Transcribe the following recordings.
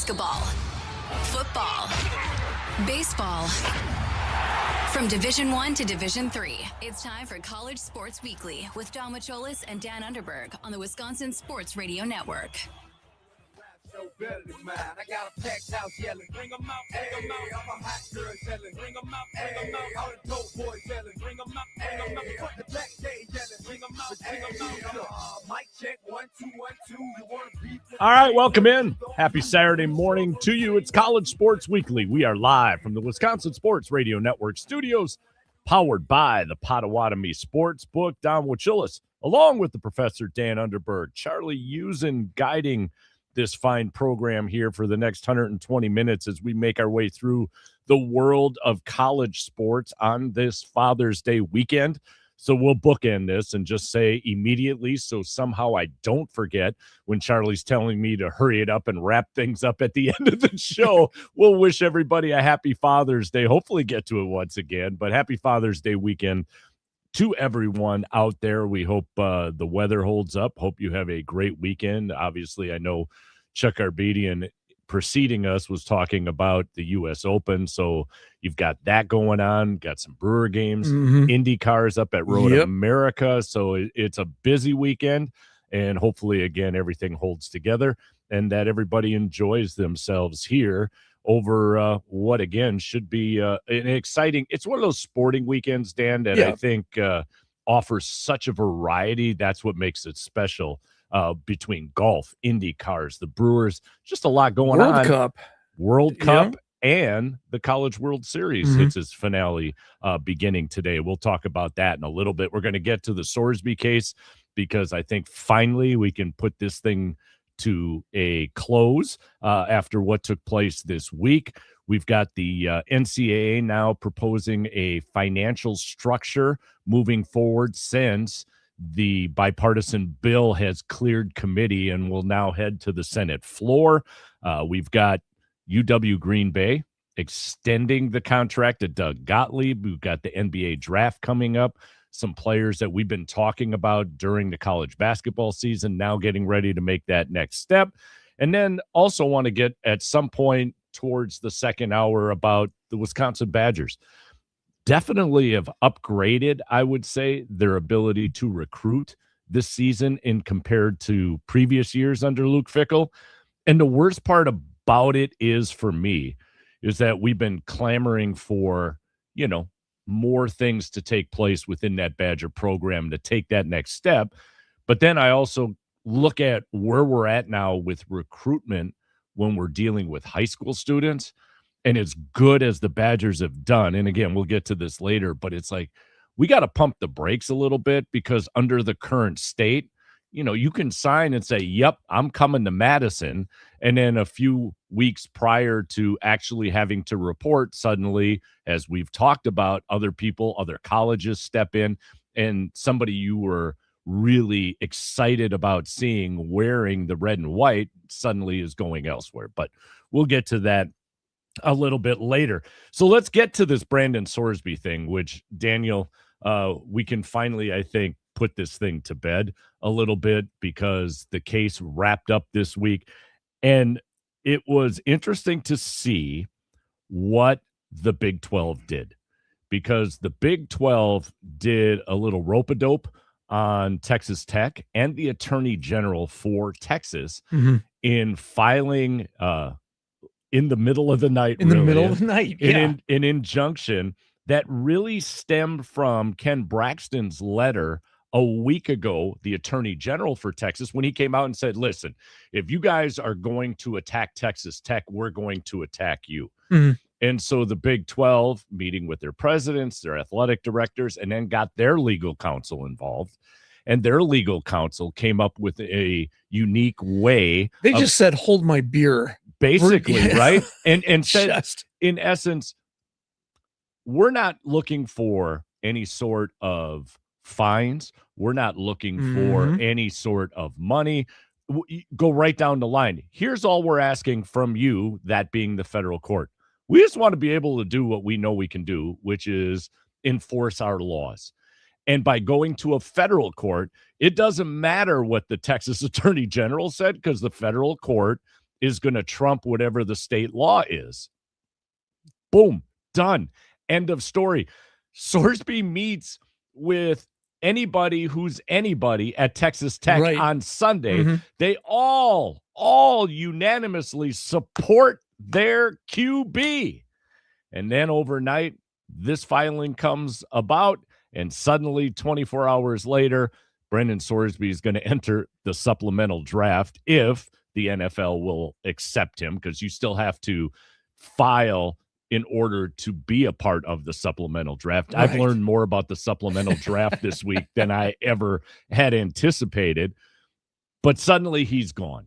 Basketball, football, baseball. From Division I to Division III, it's time for College Sports Weekly with Don Macholis and Dan Underberg on the Wisconsin Sports Radio Network. Better than mine. I got a packed house yelling, bring them out, bring them out. I'm a hot girl yelling, bring them out, bring them out. All the dope boys yelling, bring them out, bring them out. Put the black day yelling, bring them out, bring them out. Mic check, 1, 2, 1, 2. You want to beat? All right, welcome in. Happy Saturday morning to you. It's College Sports Weekly. We are live from the Wisconsin Sports Radio Network studios, powered by the Potawatomi Sportsbook. Don Wachilis, along with the Professor Dan Underberg, Charlie Usen guiding this fine program here for the next 120 minutes as we make our way through the world of college sports on this Father's Day weekend. So we'll bookend this and just say immediately, so somehow I don't forget when Charlie's telling me to hurry it up and wrap things up at the end of the show. We'll wish everybody a happy Father's Day. Hopefully get to it once again, but happy Father's Day weekend to everyone out there. We hope the weather holds up. Hope you have a great weekend. Obviously, I know Chuck Arbedian preceding us was talking about the U.S. Open, so you've got that going on. Got some Brewer games, Indy cars up at Road America, so it's a busy weekend, and hopefully, again, everything holds together and that everybody enjoys themselves here over what, again, should be an exciting – it's one of those sporting weekends, Dan, that I think offers such a variety. That's what makes it special. Between golf, Indy cars, the Brewers, just a lot going on. World Cup and the College World Series hits its finale beginning today. We'll talk about that in a little bit. We're going to get to the Sorsby case because I think finally we can put this thing to a close after what took place this week. We've got the NCAA now proposing a financial structure moving forward since the bipartisan bill has cleared committee and will now head to the Senate floor. We've got UW Green Bay extending the contract to Doug Gottlieb. We've got the NBA draft coming up. Some players that we've been talking about during the college basketball season now getting ready to make that next step. And then also want to get at some point towards the second hour about the Wisconsin Badgers. Definitely have upgraded, I would say, their ability to recruit this season in compared to previous years under Luke Fickell. And the worst part about it is, for me, is that we've been clamoring for, more things to take place within that Badger program to take that next step. But then I also look at where we're at now with recruitment when we're dealing with high school students. And as good as the Badgers have done, and again, we'll get to this later, but it's like we got to pump the brakes a little bit because under the current state, you can sign and say, yep, I'm coming to Madison. And then a few weeks prior to actually having to report, suddenly, as we've talked about, other people, other colleges step in, and somebody you were really excited about seeing wearing the red and white suddenly is going elsewhere. But we'll get to that a little bit later. So let's get to this Brandon Sorsby thing, which, Daniel, we can finally, I think, put this thing to bed a little bit because the case wrapped up this week. And it was interesting to see what the Big 12 did, because the Big 12 did a little rope-a-dope on Texas Tech and the Attorney General for Texas in filing in the middle of the night, an injunction that really stemmed from Ken Braxton's letter a week ago, the Attorney General for Texas, when he came out and said, listen, if you guys are going to attack Texas Tech, we're going to attack you. And so the Big 12, meeting with their presidents, their athletic directors, and then got their legal counsel involved. And their legal counsel came up with a unique way. They just said, hold my beer. Basically, right? And said, in essence, we're not looking for any sort of fines. We're not looking for any sort of money. Go right down the line. Here's all we're asking from you, that being the federal court. We just want to be able to do what we know we can do, which is enforce our laws. And by going to a federal court, it doesn't matter what the Texas Attorney General said, because the federal court is going to trump whatever the state law is. Boom, done. End of story. Sorsby meets with anybody who's anybody at Texas Tech Right. on Sunday. Mhm. They all unanimously support their QB. And then overnight, this filing comes about, and suddenly 24 hours later, Brendan Sorsby is going to enter the supplemental draft if the NFL will accept him, because you still have to file in order to be a part of the supplemental draft. I've Right. learned more about the supplemental draft this week than I ever had anticipated, but suddenly he's gone.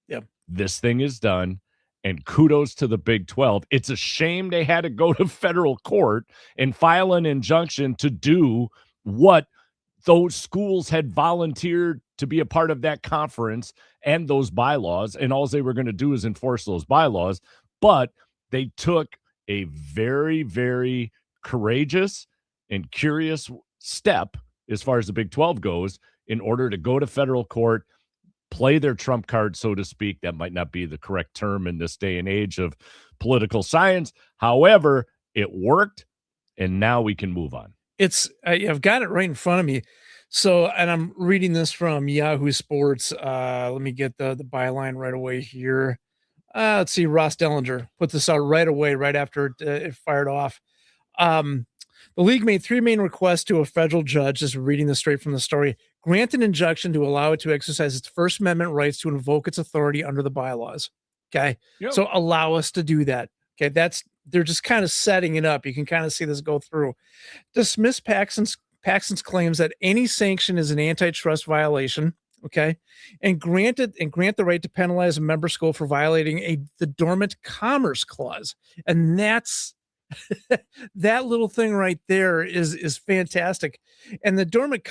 Yep. This thing is done, and kudos to the Big 12. It's a shame they had to go to federal court and file an injunction to do what those schools had volunteered to be a part of that conference and those bylaws, and all they were going to do is enforce those bylaws. But they took a very, very courageous and curious step as far as the Big 12 goes in order to go to federal court, play their trump card, so to speak. That might not be the correct term in this day and age of political science. However, it worked, and now we can move on. I've got it right in front of me. So, and I'm reading this from Yahoo Sports. Let me get the byline right away here. Let's see. Ross Dellinger put this out right away, right after it fired off. The league made 3 main requests to a federal judge, just reading this straight from the story: grant an injunction to allow it to exercise its First Amendment rights to invoke its authority under the bylaws. Okay. Yep. So allow us to do that. Okay. They're just kind of setting it up. You can kind of see this go through. Dismiss Paxton's claims that any sanction is an antitrust violation. Okay. And grant the right to penalize a member school for violating the Dormant Commerce Clause. And that's that little thing right there is fantastic. And the Dormant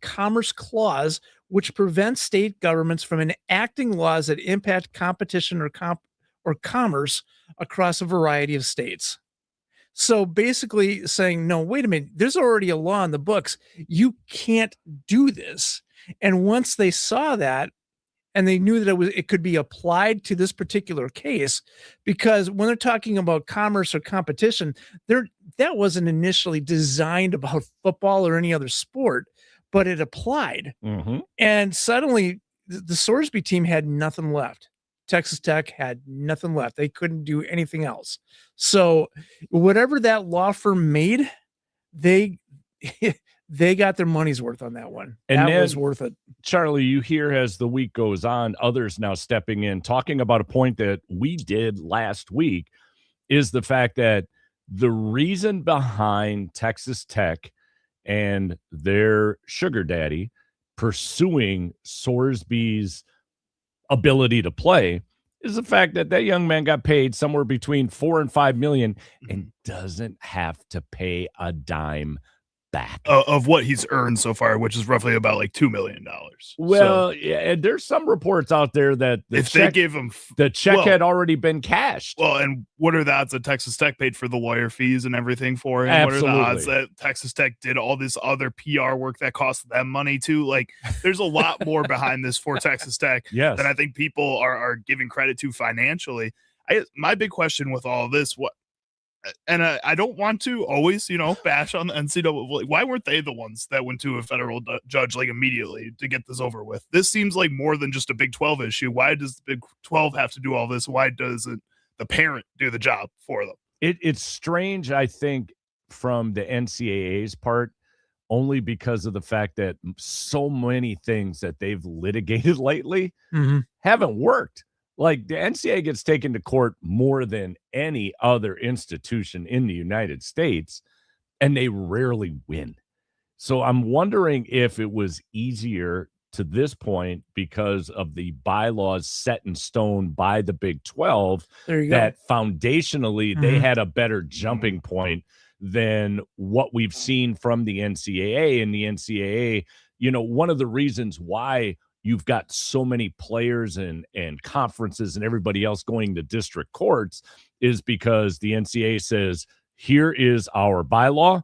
Commerce Clause, which prevents state governments from enacting laws that impact competition or commerce across a variety of states. So basically saying, no, wait a minute, there's already a law in the books. You can't do this. And once they saw that, and they knew that it could be applied to this particular case, because when they're talking about commerce or competition, that wasn't initially designed about football or any other sport, but it applied. Mm-hmm. And suddenly the Sorsby team had nothing left. Texas Tech had nothing left. They couldn't do anything else. So whatever that law firm made, they got their money's worth on that one. And that was worth it. Charlie, you hear as the week goes on, others now stepping in, talking about a point that we did last week, is the fact that the reason behind Texas Tech and their sugar daddy pursuing Sorsby's ability to play is the fact that that young man got paid somewhere between $4 and $5 million and doesn't have to pay a dime back of what he's earned so far, which is roughly about like $2 million. Well, yeah, there's some reports out there that they gave him the check had already been cashed. Well, and what are the odds that Texas Tech paid for the lawyer fees and everything for him? Absolutely. What are the odds that Texas Tech did all this other PR work that cost them money too? Like, there's a lot more behind this for Texas Tech yes. than I think people are giving credit to financially. My big question with all of this, and I don't want to always, bash on the NCAA. Why weren't they the ones that went to a federal judge like immediately to get this over with? This seems like more than just a Big 12 issue. Why does the Big 12 have to do all this? Why doesn't the parent do the job for them? It's strange, I think, from the NCAA's part, only because of the fact that so many things that they've litigated lately haven't worked. Like, the NCAA gets taken to court more than any other institution in the United States, and they rarely win. So I'm wondering if it was easier to this point because of the bylaws set in stone by the Big 12 that foundationally they had a better jumping point than what we've seen from the NCAA. And the NCAA, one of the reasons why you've got so many players and conferences and everybody else going to district courts is because the NCAA says, here is our bylaw.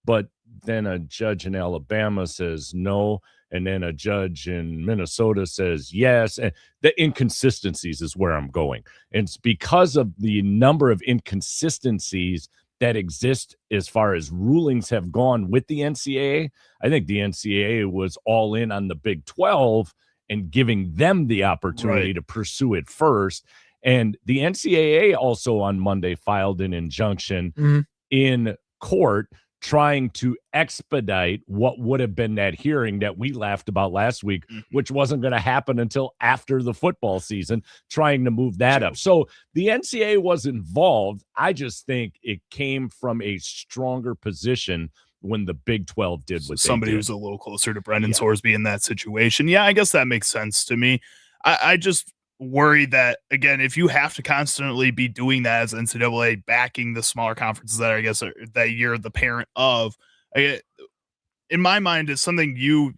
But then a judge in Alabama says, no, and then a judge in Minnesota says yes. And the inconsistencies is where I'm going. And it's because of the number of inconsistencies that exist as far as rulings have gone with the NCAA. I think the NCAA was all in on the Big 12 and giving them the opportunity to pursue it first. And the NCAA also on Monday filed an injunction in court trying to expedite what would have been that hearing that we laughed about last week, which wasn't going to happen until after the football season, trying to move that up. So the NCAA was involved. I just think it came from a stronger position when the Big 12 did what somebody they did. who's a little closer to Brendan Sorsby in that situation. Yeah, I guess that makes sense to me. I just worry that, again, if you have to constantly be doing that as NCAA, backing the smaller conferences that I guess that you're the parent of, in my mind, is something you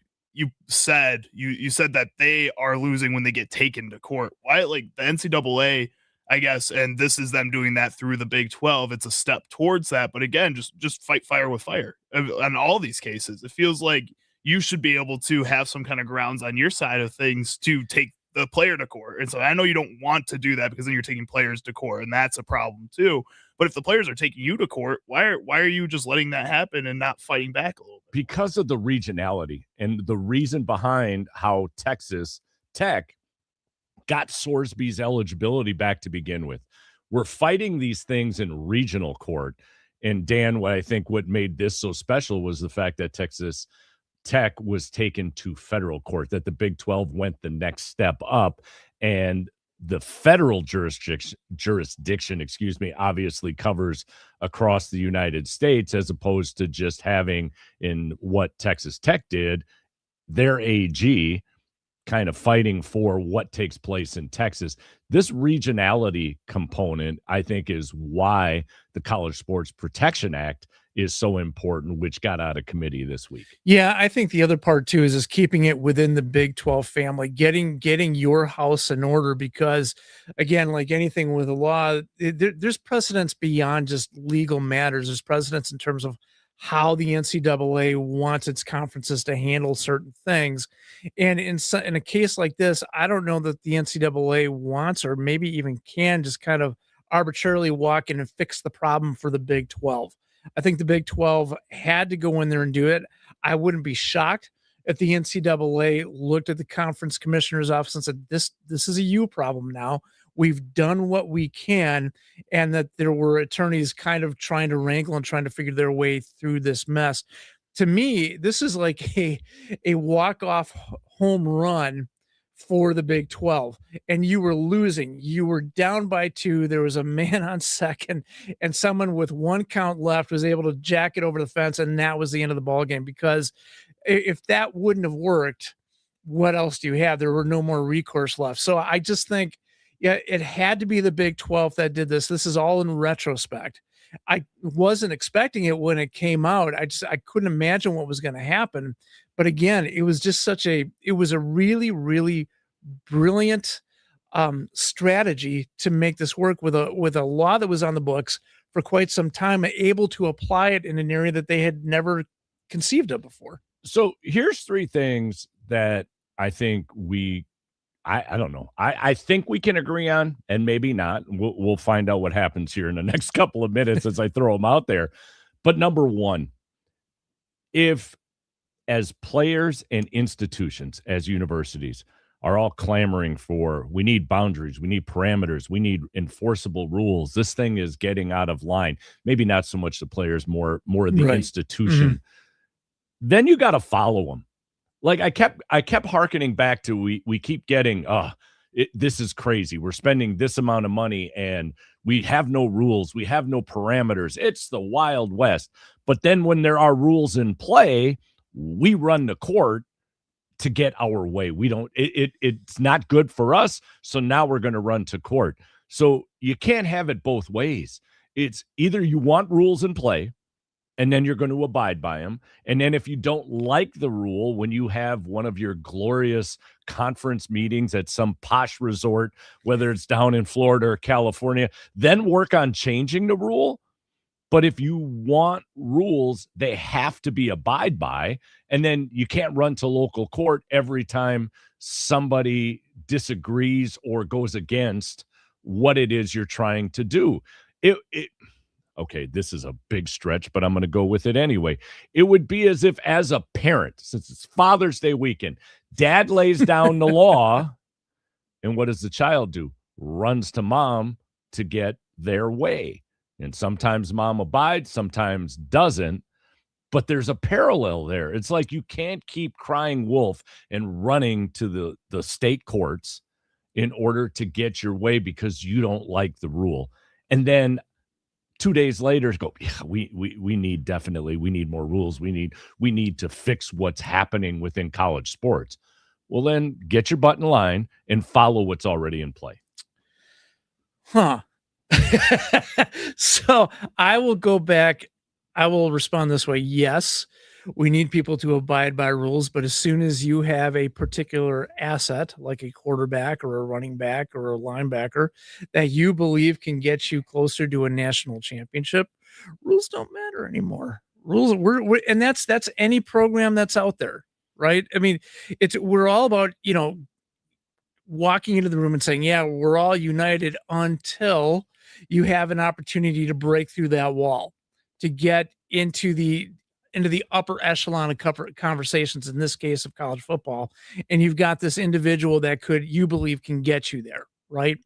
said. You said that they are losing when they get taken to court. Why, like the NCAA, I guess, and this is them doing that through the Big 12. It's a step towards that, but again, just fight fire with fire. On all these cases, it feels like you should be able to have some kind of grounds on your side of things to take the player to court. And so I know you don't want to do that because then you're taking players to court, and that's a problem too. But if the players are taking you to court, why are you just letting that happen and not fighting back a little bit? Because of the regionality and the reason behind how Texas Tech got Sorsby's eligibility back to begin with. We're fighting these things in regional court. And Dan, what I think what made this so special was the fact that Texas Tech was taken to federal court, that the Big 12 went the next step up, and the federal jurisdiction, obviously covers across the United States, as opposed to just having, in what Texas Tech did, their AG kind of fighting for what takes place in Texas. This regionality component, I think, is why the College Sports Protection Act is so important, which got out of committee this week. Yeah, I think the other part too is keeping it within the Big 12 family, getting your house in order, because again, like anything with the law, there's precedents beyond just legal matters. There's precedents in terms of how the NCAA wants its conferences to handle certain things. And in a case like this, I don't know that the NCAA wants, or maybe even can, just kind of arbitrarily walk in and fix the problem for the Big 12. I think the Big 12 had to go in there and do it. I wouldn't be shocked if the NCAA looked at the conference commissioner's office and said, this is a you problem now. We've done what we can, and that there were attorneys kind of trying to wrangle and trying to figure their way through this mess. To me, this is like a walk-off home run for the Big 12, and you were losing. You were down by 2. There was a man on second, and someone with 1 count left was able to jack it over the fence, and that was the end of the ball game. Because if that wouldn't have worked, what else do you have? There were no more recourse left. So I just think, yeah, it had to be the Big 12 that did this. This is all in retrospect. I wasn't expecting it when it came out. I couldn't imagine what was going to happen. But again, it was just it was a really, really brilliant strategy to make this work with a law that was on the books for quite some time, able to apply it in an area that they had never conceived of before. So here's 3 things that I think I don't know. I think we can agree on, and maybe not. We'll find out what happens here in the next couple of minutes as I throw them out there. But number 1, if as players and institutions, as universities, are all clamoring for, we need boundaries, we need parameters, we need enforceable rules, this thing is getting out of line. Maybe not so much the players, more the institution. Then you got to follow them. Like I kept hearkening back to, we keep getting, this is crazy. We're spending this amount of money and we have no rules. We have no parameters. It's the Wild West. But then when there are rules in play, we run to court to get our way. We don't, it's not good for us. So now we're going to run to court. So you can't have it both ways. It's either you want rules in play, and then you're going to abide by them. And then if you don't like the rule, when you have one of your glorious conference meetings at some posh resort, whether it's down in Florida or California, then work on changing the rule. But if you want rules, they have to be abide by. And then you can't run to local court every time somebody disagrees or goes against what it is you're trying to do. Okay, this is a big stretch, but I'm going to go with it anyway. It would be as if, as a parent, since it's Father's Day weekend, dad lays down the law, and what does the child do? Runs to mom to get their way. And sometimes mom abides, sometimes doesn't, but there's a parallel there. It's like you can't keep crying wolf and running to the state courts in order to get your way because you don't like the rule. And then 2 days later go, yeah, we need more rules. We need to fix what's happening within college sports. Well, then get your butt in line and follow what's already in play. Huh. So I will go back. I will respond this way. Yes, we need people to abide by rules, but as soon as you have a particular asset, like a quarterback or a running back or a linebacker that you believe can get you closer to a national championship, rules don't matter anymore. Rules and that's any program that's out there, right? I mean, we're all about, walking into the room and saying, yeah, we're all united until you have an opportunity to break through that wall, to get into the upper echelon of conversations, in this case of college football. And you've got this individual that you believe can get you there, right?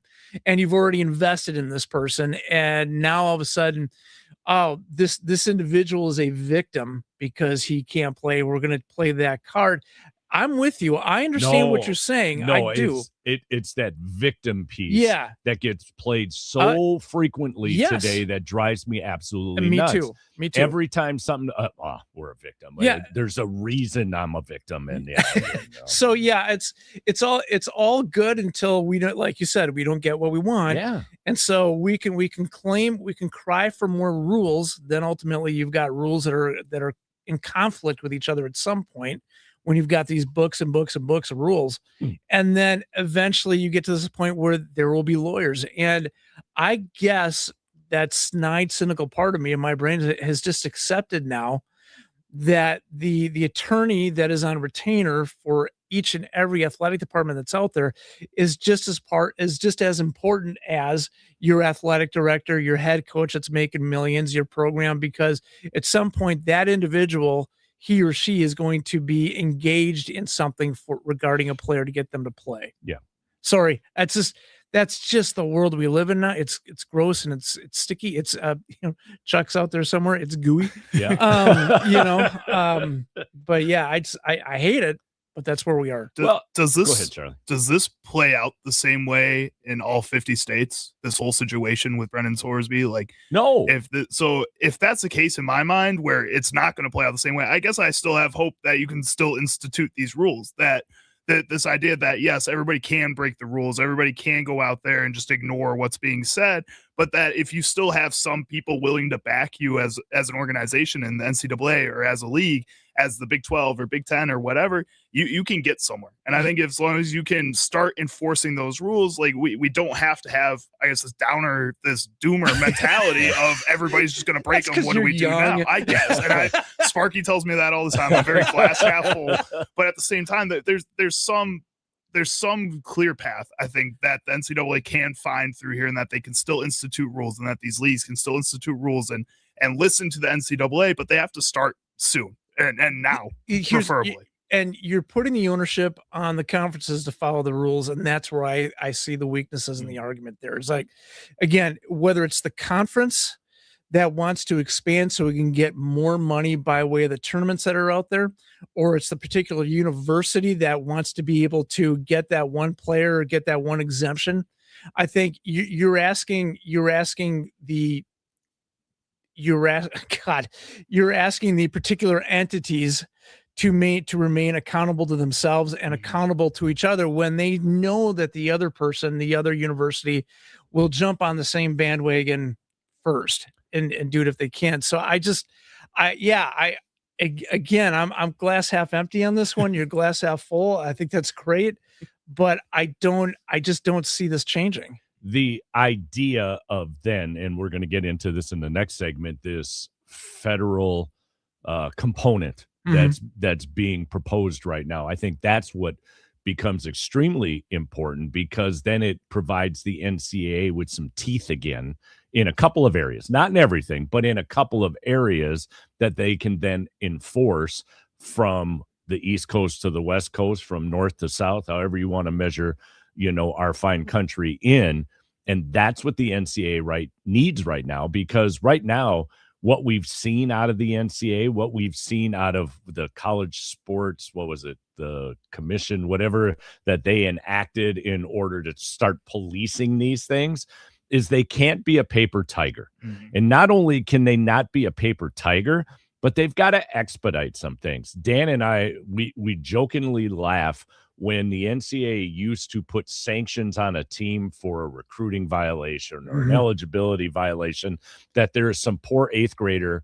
And you've already invested in this person. And now all of a sudden, oh, this individual is a victim because he can't play. We're going to play that card. I'm with you. I understand what you're saying. No, I do. It's that victim piece that gets played so frequently today that drives me absolutely nuts. Me too. Every time something, we're a victim. There's a reason I'm a victim. And So it's all good until we don't, like you said, we don't get what we want. Yeah. And so we can cry for more rules. Then ultimately you've got rules that are in conflict with each other at some point, when you've got these books and books and books of rules. And then eventually you get to this point where there will be lawyers. And I guess that snide, cynical part of me in my brain has just accepted now that the attorney that is on retainer for each and every athletic department that's out there is just as important as your athletic director, your head coach that's making millions, your program, because at some point that individual, he or she, is going to be engaged in something regarding a player to get them to play. Yeah. Sorry. That's just the world we live in now. It's gross and it's sticky. It's Chuck's out there somewhere. It's gooey. Yeah. But yeah, I hate it, but that's where we are. Go ahead, Charlie. Does this play out the same way in all 50 states? This whole situation with Brennan Sorsby, no. If that's the case in my mind, where it's not going to play out the same way, I guess I still have hope that you can still institute these rules. That this idea that yes, everybody can break the rules, everybody can go out there and just ignore what's being said, but that if you still have some people willing to back you as an organization in the NCAA or as a league, as the Big 12 or Big 10 or whatever, you can get somewhere. And I think as long as you can start enforcing those rules, we don't have to have, I guess, this doomer mentality of everybody's just going to break them. What do we do now? I guess. And Sparky tells me that all the time. I'm very glass half full, but at the same time, that there's some clear path, I think, that the NCAA can find through here, and that they can still institute rules, and that these leagues can still institute rules and listen to the NCAA, but they have to start soon and now, preferably. And you're putting the ownership on the conferences to follow the rules, and that's where I see the weaknesses in the argument there. It's like, again, whether it's the conference that wants to expand so we can get more money by way of the tournaments that are out there, or it's the particular university that wants to be able to get that one player or get that one exemption. I think you're asking the particular entities to remain accountable to themselves and accountable to each other when they know that the other person, the other university, will jump on the same bandwagon first and do it if they can. So I'm glass half empty on this one. You're glass half full. I think that's great, but I just don't see this changing. the idea of then, and we're going to get into this in the next segment, this federal component that's being proposed right now. I think that's what becomes extremely important, because then it provides the NCAA with some teeth again in a couple of areas, not in everything, but in a couple of areas that they can then enforce from the East Coast to the West Coast, from north to south, however you want to measure, our fine country in. And that's what the NCAA needs right now, because right now, what we've seen out of the NCAA, what we've seen out of the college sports, what was it, the commission, whatever that they enacted in order to start policing these things, is they can't be a paper tiger. And not only can they not be a paper tiger, but they've got to expedite some things. Dan and I, we jokingly laugh when the NCAA used to put sanctions on a team for a recruiting violation or an eligibility violation, that there is some poor eighth grader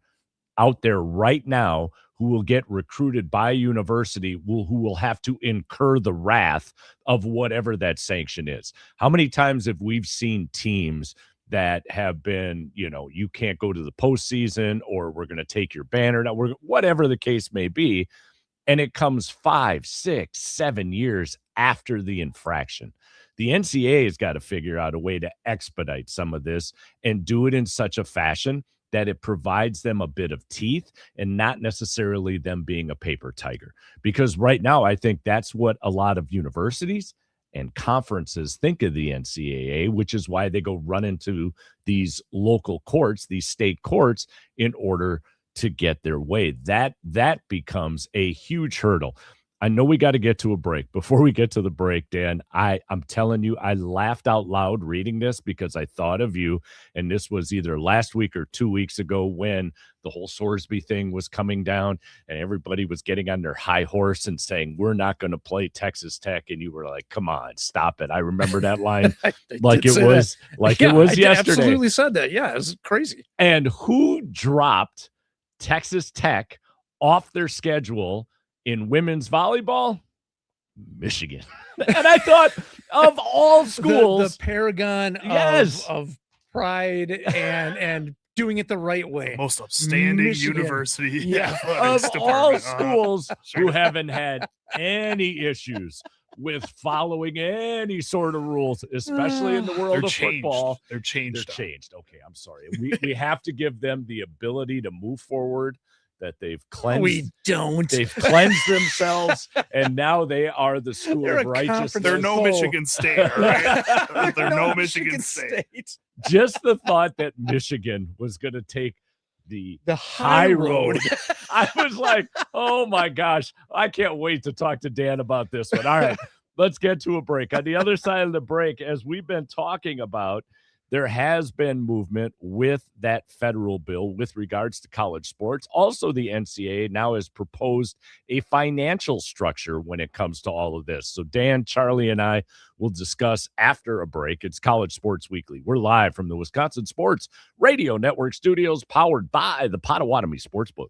out there right now who will get recruited by a university who will have to incur the wrath of whatever that sanction is. How many times have we seen teams that have been, you can't go to the postseason, or we're going to take your banner, whatever the case may be, and it comes 5, 6, 7 years after the infraction. The NCAA has got to figure out a way to expedite some of this and do it in such a fashion that it provides them a bit of teeth and not necessarily them being a paper tiger. Because right now, I think that's what a lot of universities and conferences think of the NCAA, which is why they go run into these local courts, these state courts, in order to get their way. That becomes a huge hurdle. I know we got to get to a break. Before we get to the break, Dan, I'm telling you, I laughed out loud reading this because I thought of you. And this was either last week or 2 weeks ago when the whole Sorsby thing was coming down and everybody was getting on their high horse and saying, we're not going to play Texas Tech. And you were like, come on, stop it. I remember that line it was yesterday. I absolutely said that. Yeah, it was crazy. And who dropped Texas Tech off their schedule in women's volleyball? Michigan. And I thought, of all schools, the paragon of pride and doing it the right way. Most upstanding Michigan. University. Yeah. Of all schools who haven't had any issues with following any sort of rules, especially in the world of football. They're changed. Okay, I'm sorry. We have to give them the ability to move forward, that they've cleansed. We don't. They've cleansed themselves, and now they are the school of righteousness. They're no Michigan State, right? They're no Michigan State. Just the thought that Michigan was going to take the high road. I was like, oh my gosh, I can't wait to talk to Dan about this one. All right, let's get to a break. On the other side of the break, as we've been talking about, there has been movement with that federal bill with regards to college sports. Also, the NCAA now has proposed a financial structure when it comes to all of this. So Dan, Charlie, and I will discuss after a break. It's College Sports Weekly. We're live from the Wisconsin Sports Radio Network studios, powered by the Potawatomi Sportsbook.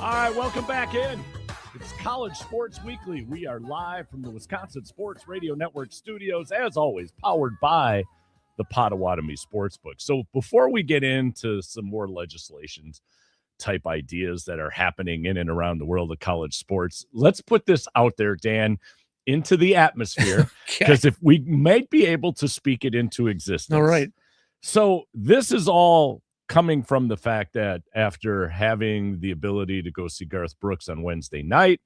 All right, welcome back in. It's College Sports Weekly. We are live from the Wisconsin Sports Radio Network studios, as always, powered by the Potawatomi Sportsbook. So before we get into some more legislations type ideas that are happening in and around the world of college sports, let's put this out there, Dan, into the atmosphere, because if we might be able to speak it into existence. All right. So this is all coming from the fact that after having the ability to go see Garth Brooks on Wednesday night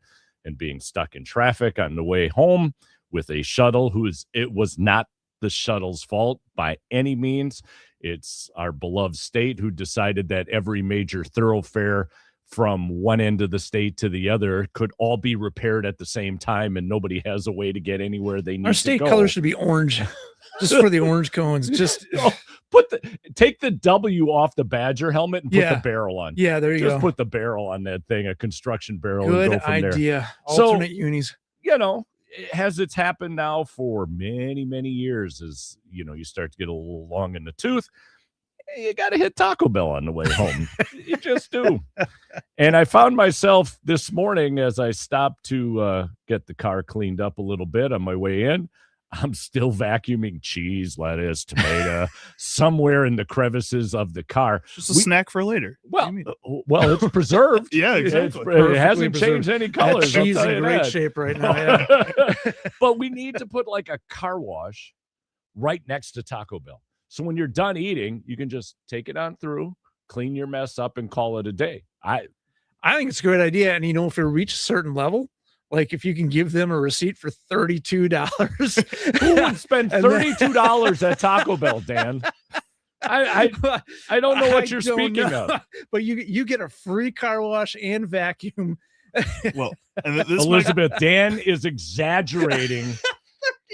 and being stuck in traffic on the way home with a shuttle it was not the shuttle's fault by any means. It's our beloved state who decided that every major thoroughfare from one end of the state to the other could all be repaired at the same time, and nobody has a way to get anywhere they need to go. Our state color should be orange, just for the orange cones. Just take the W off the Badger helmet and put the barrel on. Yeah, there you go. Just put the barrel on that thing, a construction barrel. Good and go from idea. There. Alternate unis. Has it's happened now for many, many years, as you start to get a little long in the tooth, you got to hit Taco Bell on the way home. You just do. And I found myself this morning as I stopped to get the car cleaned up a little bit on my way in. I'm still vacuuming cheese, lettuce, tomato, somewhere in the crevices of the car. Just a snack for later. Well, it's preserved. Yeah, exactly. It hasn't changed any colors. That cheese in great shape right now. Yeah. But we need to put like a car wash right next to Taco Bell. So when you're done eating, you can just take it on through, clean your mess up, and call it a day. I think it's a great idea. And if you reach a certain level, like if you can give them a receipt for $32. Who would spend $32 at Taco Bell, Dan? I don't know what you're speaking of. But you get a free car wash and vacuum. Well, and this Elizabeth, Dan is exaggerating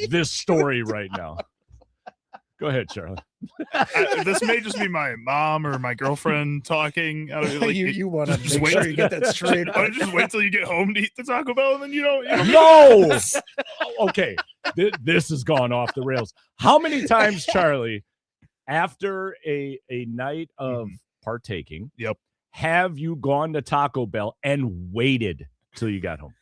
this story right now. Go ahead, Charlie. This may just be my mom or my girlfriend talking. You want to make sure you get that straight. Why don't you just wait till you get home to eat the Taco Bell, and then you don't No. Okay, this has gone off the rails. How many times, Charlie, after a night of partaking, have you gone to Taco Bell and waited till you got home?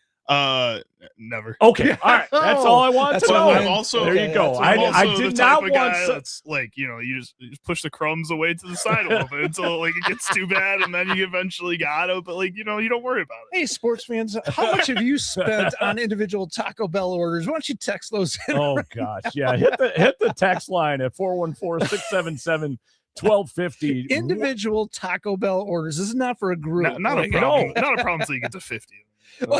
Never. Okay, all right. That's all I want to know. I'm also there you go. I did not want that's like you just push the crumbs away to the side a little bit until it gets too bad, and then you eventually got it. But you don't worry about it. Hey, sports fans, how much have you spent on individual Taco Bell orders? Why don't you text those in? Oh gosh, yeah. Hit the text line at 414-677-1250. Individual Taco Bell orders. This is not for a group. Not a problem. Not a problem until you get to 50. All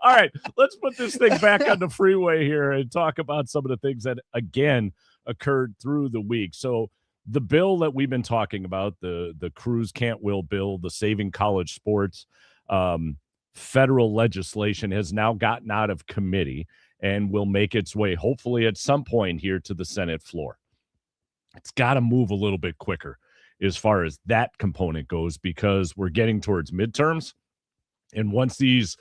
right, let's put this thing back on the freeway here and talk about some of the things that again occurred through the week. So the bill that we've been talking about, the Cruz Cantwell bill, the Saving College Sports federal legislation, has now gotten out of committee and will make its way hopefully at some point here to the Senate floor. It's got to move a little bit quicker as far as that component goes, because we're getting towards midterms. And once these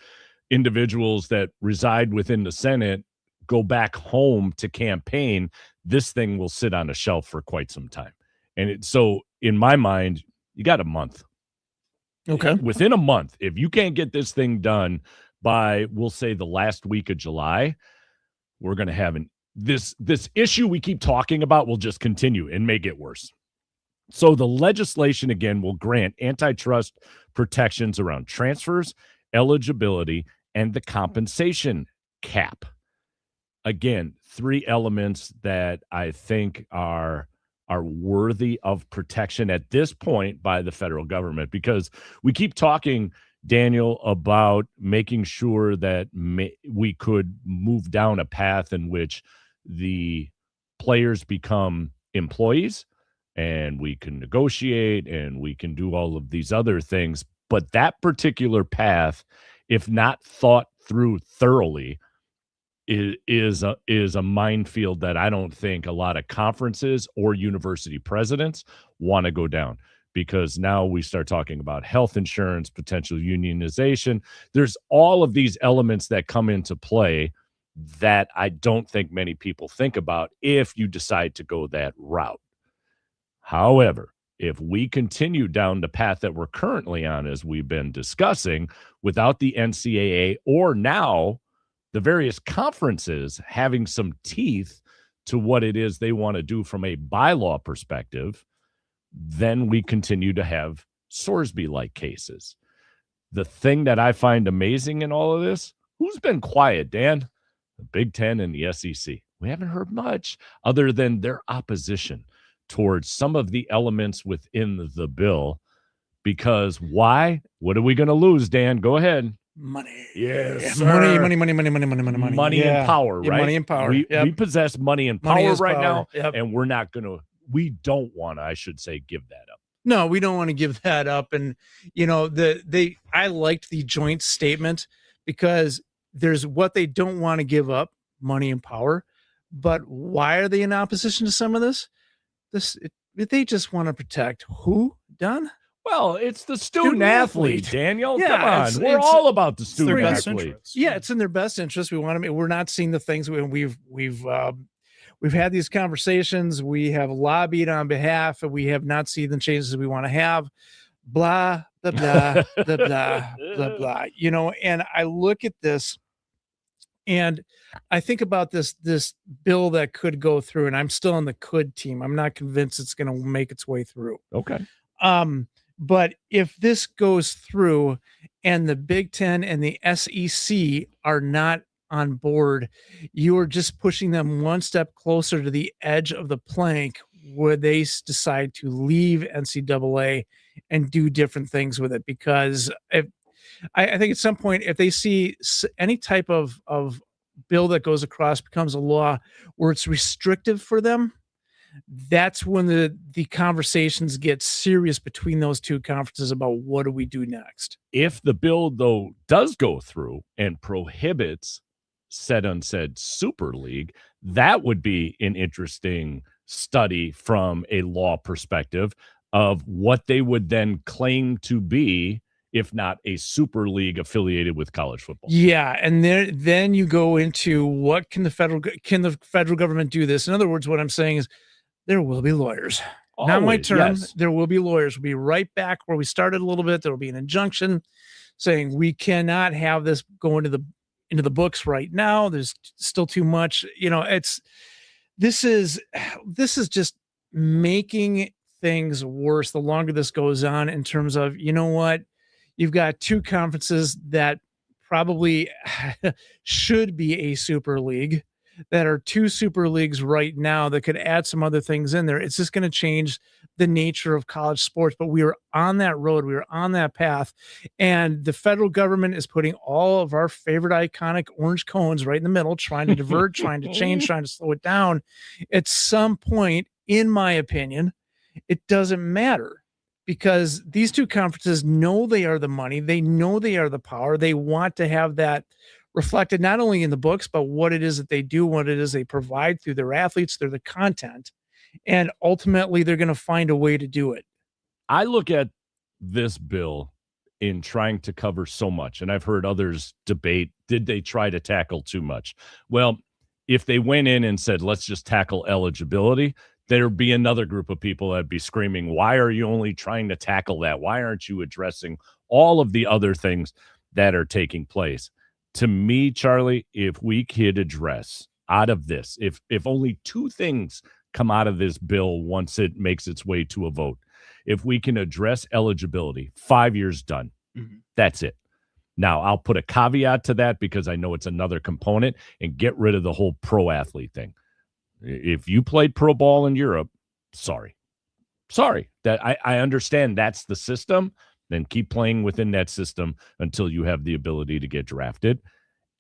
individuals that reside within the Senate go back home to campaign, this thing will sit on a shelf for quite some time. And so in my mind, you got a month. Okay. Within a month, if you can't get this thing done by, we'll say, the last week of July, we're going to have this issue we keep talking about will just continue and may get worse. So the legislation, again, will grant antitrust protections around transfers, eligibility, and the compensation cap. Again, three elements that I think are worthy of protection at this point by the federal government, because we keep talking, Daniel, about making sure that we could move down a path in which the players become employees, and we can negotiate and we can do all of these other things. But that particular path, if not thought through thoroughly, is a minefield that I don't think a lot of conferences or university presidents want to go down, because now we start talking about health insurance, potential unionization. There's all of these elements that come into play that I don't think many people think about if you decide to go that route. However, if we continue down the path that we're currently on, as we've been discussing, without the NCAA or now the various conferences having some teeth to what it is they want to do from a bylaw perspective, then we continue to have Sorsby-like cases. The thing that I find amazing in all of this, who's been quiet, Dan? The Big Ten and the SEC. We haven't heard much other than their opposition towards some of the elements within the bill. Because why? What are we going to lose, Dan? Go ahead. Money. Yes, Money, sir. money. Money Yeah. and power, Yeah, right? money and power. We Yep. possess money and Money power is right power. now, Yep. and we don't want to, I should say, give that up. No, we don't want to give that up. And I liked the joint statement because there's what they don't want to give up, money and power. But why are they in opposition to some of this? They just want to protect who, Don? Well, it's the student athlete. athlete, Daniel. Yeah, Come on. it's- We're it's- all about the It's their student best athlete. interest. Yeah, it's in their best interest. We're not seeing the things we've had these conversations. We have lobbied on behalf, and we have not seen the changes we want to have. Blah blah blah blah blah blah blah. And I look at this, and I think about this bill that could go through, and I'm still on the could team. I'm not convinced it's going to make its way through. Okay. But if this goes through and the Big Ten and the SEC are not on board, you are just pushing them one step closer to the edge of the plank where they decide to leave NCAA and do different things with it. Because I think at some point, if they see any type of bill that goes across becomes a law where it's restrictive for them, that's when the conversations get serious between those two conferences about what do we do next. If the bill, though, does go through and prohibits said unsaid Super League, that would be an interesting study from a law perspective of what they would then claim to be, if not a Super League affiliated with college football. Yeah, and then you go into what can the federal government do this? In other words, what I'm saying is there will be lawyers. Not my Always, term. yes. There will be lawyers. We'll be right back where we started a little bit. There will be an injunction saying we cannot have this go into the books right now. There's still too much. This is just making things worse the longer this goes on, in terms of, you've got two conferences that probably should be a super league, that are two super leagues right now that could add some other things in there. It's just going to change the nature of college sports, but we are on that road. We are on that path. And the federal government is putting all of our favorite iconic orange cones right in the middle, trying to divert, trying to change, trying to slow it down. At some point, in my opinion, it doesn't matter, because these two conferences know they are the money. They know they are the power. They want to have that reflected not only in the books, but what it is that they do, what it is they provide through their athletes, through the content. And ultimately, they're going to find a way to do it. I look at this bill in trying to cover so much, and I've heard others debate, did they try to tackle too much? Well, if they went in and said, let's just tackle eligibility, there'd be another group of people that'd be screaming, why are you only trying to tackle that? Why aren't you addressing all of the other things that are taking place? To me, Charlie, if we could address out of this, if only two things come out of this bill once it makes its way to a vote, if we can address eligibility, 5 years done, that's it. Now, I'll put a caveat to that because I know it's another component, and get rid of the whole pro athlete thing. If you played pro ball in Europe, sorry. That I understand that's the system. Then keep playing within that system until you have the ability to get drafted.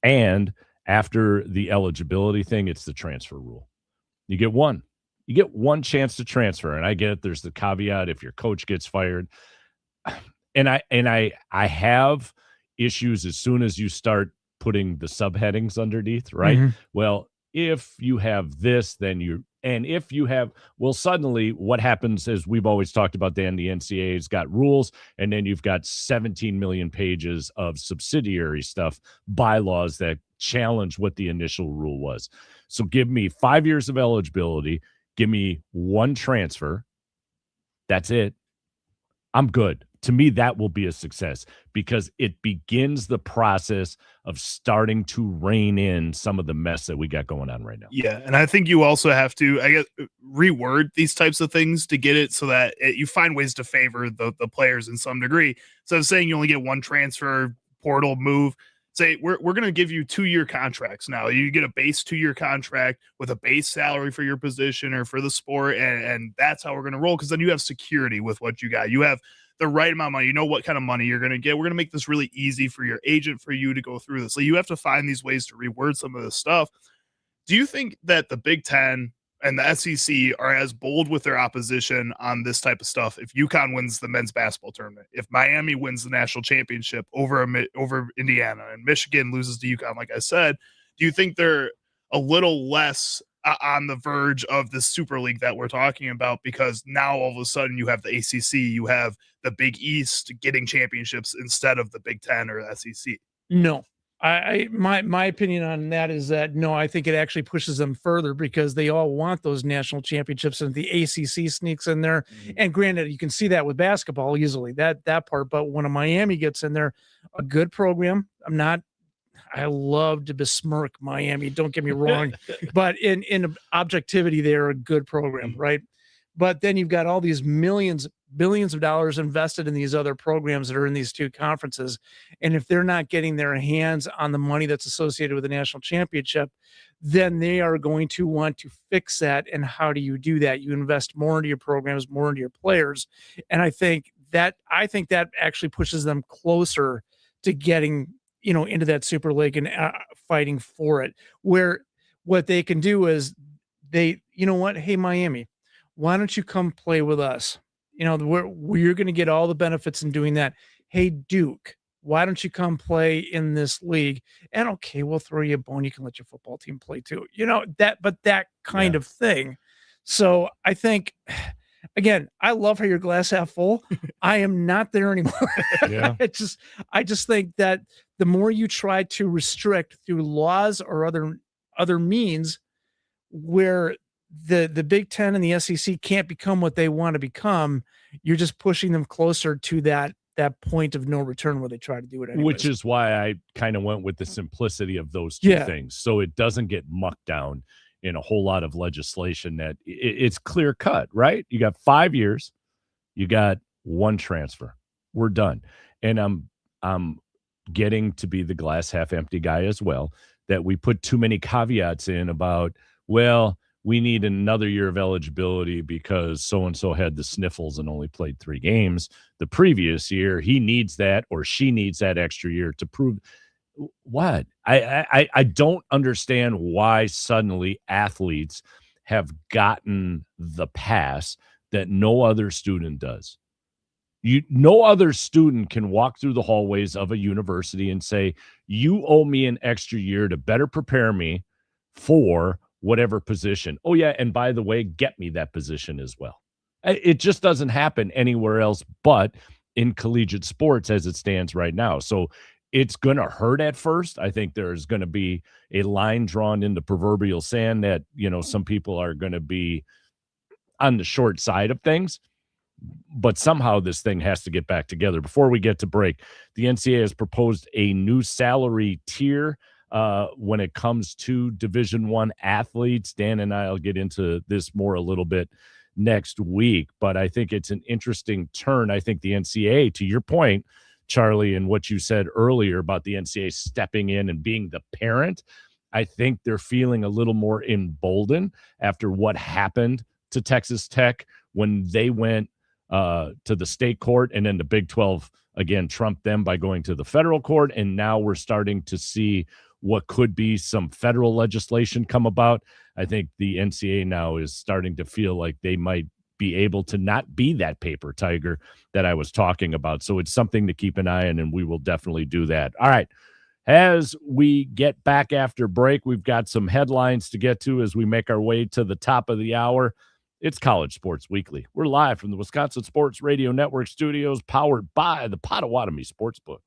And after the eligibility thing, it's the transfer rule. You get one chance to transfer. And I get it. There's the caveat if your coach gets fired. And I have issues as soon as you start putting the subheadings underneath, right? Mhm. Well, if you have this, then if you have, well, suddenly what happens is, we've always talked about, Dan, the NCAA's got rules, and then you've got 17 million pages of subsidiary stuff, bylaws that challenge what the initial rule was. So give me 5 years of eligibility, give me one transfer, That's it. I'm good. To me, that will be a success because it begins the process of starting to rein in some of the mess that we got going on right now. Yeah, and I think you also have to, I guess, reword these types of things to get it so that you find ways to favor the players in some degree. So saying you only get one transfer portal move, say we're going to give you 2-year contracts now. You get a base 2-year contract with a base salary for your position or for the sport, and that's how we're going to roll because then you have security with what you got. You have the right amount of money. You know what kind of money you're going to get. We're going to make this really easy for your agent, for you to go through this. So you have to find these ways to reword some of this stuff. Do you think that the Big Ten and the SEC are as bold with their opposition on this type of stuff? If UConn wins the men's basketball tournament, if Miami wins the national championship over Indiana, and Michigan loses to UConn, like I said, do you think they're a little less on the verge of the Super League that we're talking about? Because now all of a sudden you have the ACC, you have the Big East getting championships instead of the Big Ten or the SEC. No, my opinion on that is that no, I think it actually pushes them further because they all want those national championships, and the ACC sneaks in there. And granted, you can see that with basketball easily, that part. But when a Miami gets in there, a good program, I love to besmirk Miami, don't get me wrong, but in objectivity, they're a good program, right? But then you've got all these billions of dollars invested in these other programs that are in these two conferences. And if they're not getting their hands on the money that's associated with the national championship, then they are going to want to fix that. And how do you do that? You invest more into your programs, more into your players. And I think that actually pushes them closer to getting, into that Super League and fighting for it, where what they can do is hey, Miami, why don't you come play with us? You're going to get all the benefits in doing that. Hey, Duke, why don't you come play in this league? And okay, we'll throw you a bone. You can let your football team play too. That kind of thing. So I think, again, I love how you're glass half full. I am not there anymore. Yeah. I just think that the more you try to restrict through laws or other means where the Big Ten and the SEC can't become what they want to become, you're just pushing them closer to that point of no return where they try to do it anyways. Which is why I kind of went with the simplicity of those two things. So it doesn't get mucked down in a whole lot of legislation that it's clear cut, right? You got 5 years, you got one transfer. We're done. And I'm getting to be the glass half empty guy as well, that we put too many caveats in about, well, we need another year of eligibility because so-and-so had the sniffles and only played 3 games the previous year. He needs that, or she needs that extra year to prove what? I don't understand why suddenly athletes have gotten the pass that no other student does. No other student can walk through the hallways of a university and say, you owe me an extra year to better prepare me for whatever position. Oh, yeah, and by the way, get me that position as well. It just doesn't happen anywhere else but in collegiate sports as it stands right now. So it's going to hurt at first. I think there's going to be a line drawn in the proverbial sand that, some people are going to be on the short side of things. But somehow this thing has to get back together. Before we get to break, the NCAA has proposed a new salary tier when it comes to Division I athletes. Dan and I will get into this more a little bit next week, but I think it's an interesting turn. I think the NCAA, to your point, Charlie, and what you said earlier about the NCAA stepping in and being the parent, I think they're feeling a little more emboldened after what happened to Texas Tech when they went to the state court, and then the Big 12 again trumped them by going to the federal court. And now we're starting to see what could be some federal legislation come about. I think the NCAA now is starting to feel like they might be able to not be that paper tiger that I was talking about. So it's something to keep an eye on, and we will definitely do that. All right. As we get back after break, we've got some headlines to get to as we make our way to the top of the hour. It's College Sports Weekly. We're live from the Wisconsin Sports Radio Network studios, powered by the Potawatomi Sportsbook.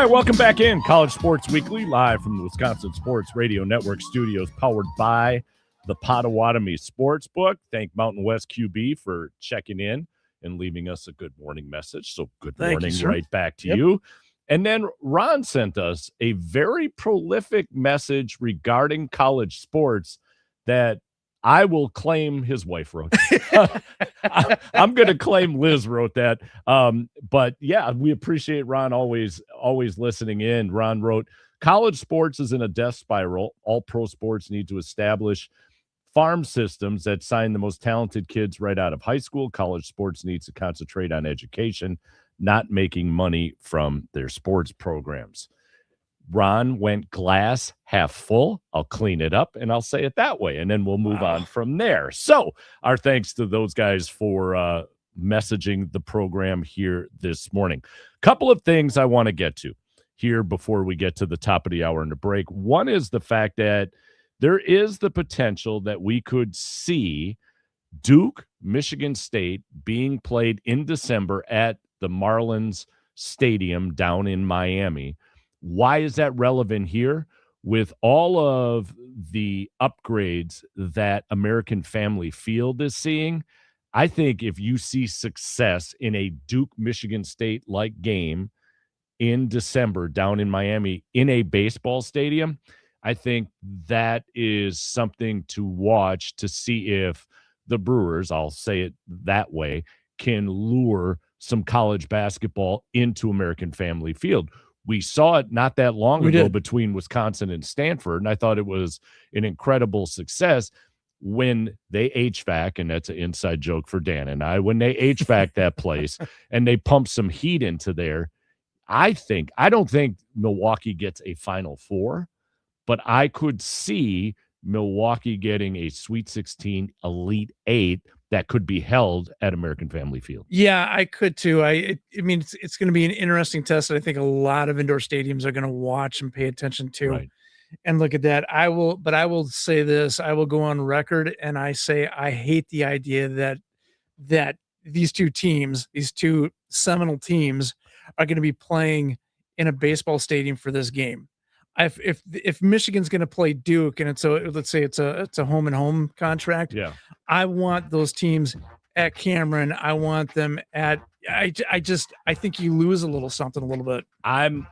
right, welcome back in. College Sports Weekly, live from the Wisconsin Sports Radio Network studios, powered by the Potawatomi Sportsbook. Thank Mountain West QB for checking in and leaving us a good morning message. So good Thank you, morning sir. right back to Yep. you. And then Ron sent us a very prolific message regarding college sports that I will claim his wife wrote. I'm going to claim Liz wrote that. But yeah, we appreciate Ron always listening in. Ron wrote, college sports is in a death spiral. All pro sports need to establish farm systems that sign the most talented kids right out of high school. College sports needs to concentrate on education, not making money from their sports programs. Ron went glass half full. I'll clean it up and I'll say it that way, and then we'll move on from there. So our thanks to those guys for messaging the program here this morning. Couple of things I want to get to here before we get to the top of the hour and the break. One is the fact that there is the potential that we could see Duke, Michigan State being played in December at the Marlins Stadium down in Miami. Why is that relevant here? With all of the upgrades that American Family Field is seeing, I think if you see success in a Duke, Michigan State-like game in December down in Miami in a baseball stadium, I think that is something to watch to see if the Brewers, I'll say it that way, can lure some college basketball into American Family Field. We saw it not that long ago between Wisconsin and Stanford, and I thought it was an incredible success when they HVAC, and that's an inside joke for Dan and I, when they HVAC that place and they pump some heat into there. I don't think Milwaukee gets a Final Four, but I could see Milwaukee getting a Sweet 16 Elite 8 that could be held at American Family Field. Yeah, I could too. I mean, it's going to be an interesting test that I think a lot of indoor stadiums are going to watch and pay attention to. Right. And look at that. I will say this. I will go on record and I say I hate the idea that these two teams, these two seminal teams, are going to be playing in a baseball stadium for this game. If Michigan's going to play Duke and let's say it's a home and home contract, Yeah. I want those teams at Cameron. I want them at. I think you lose a little something a little bit. I'm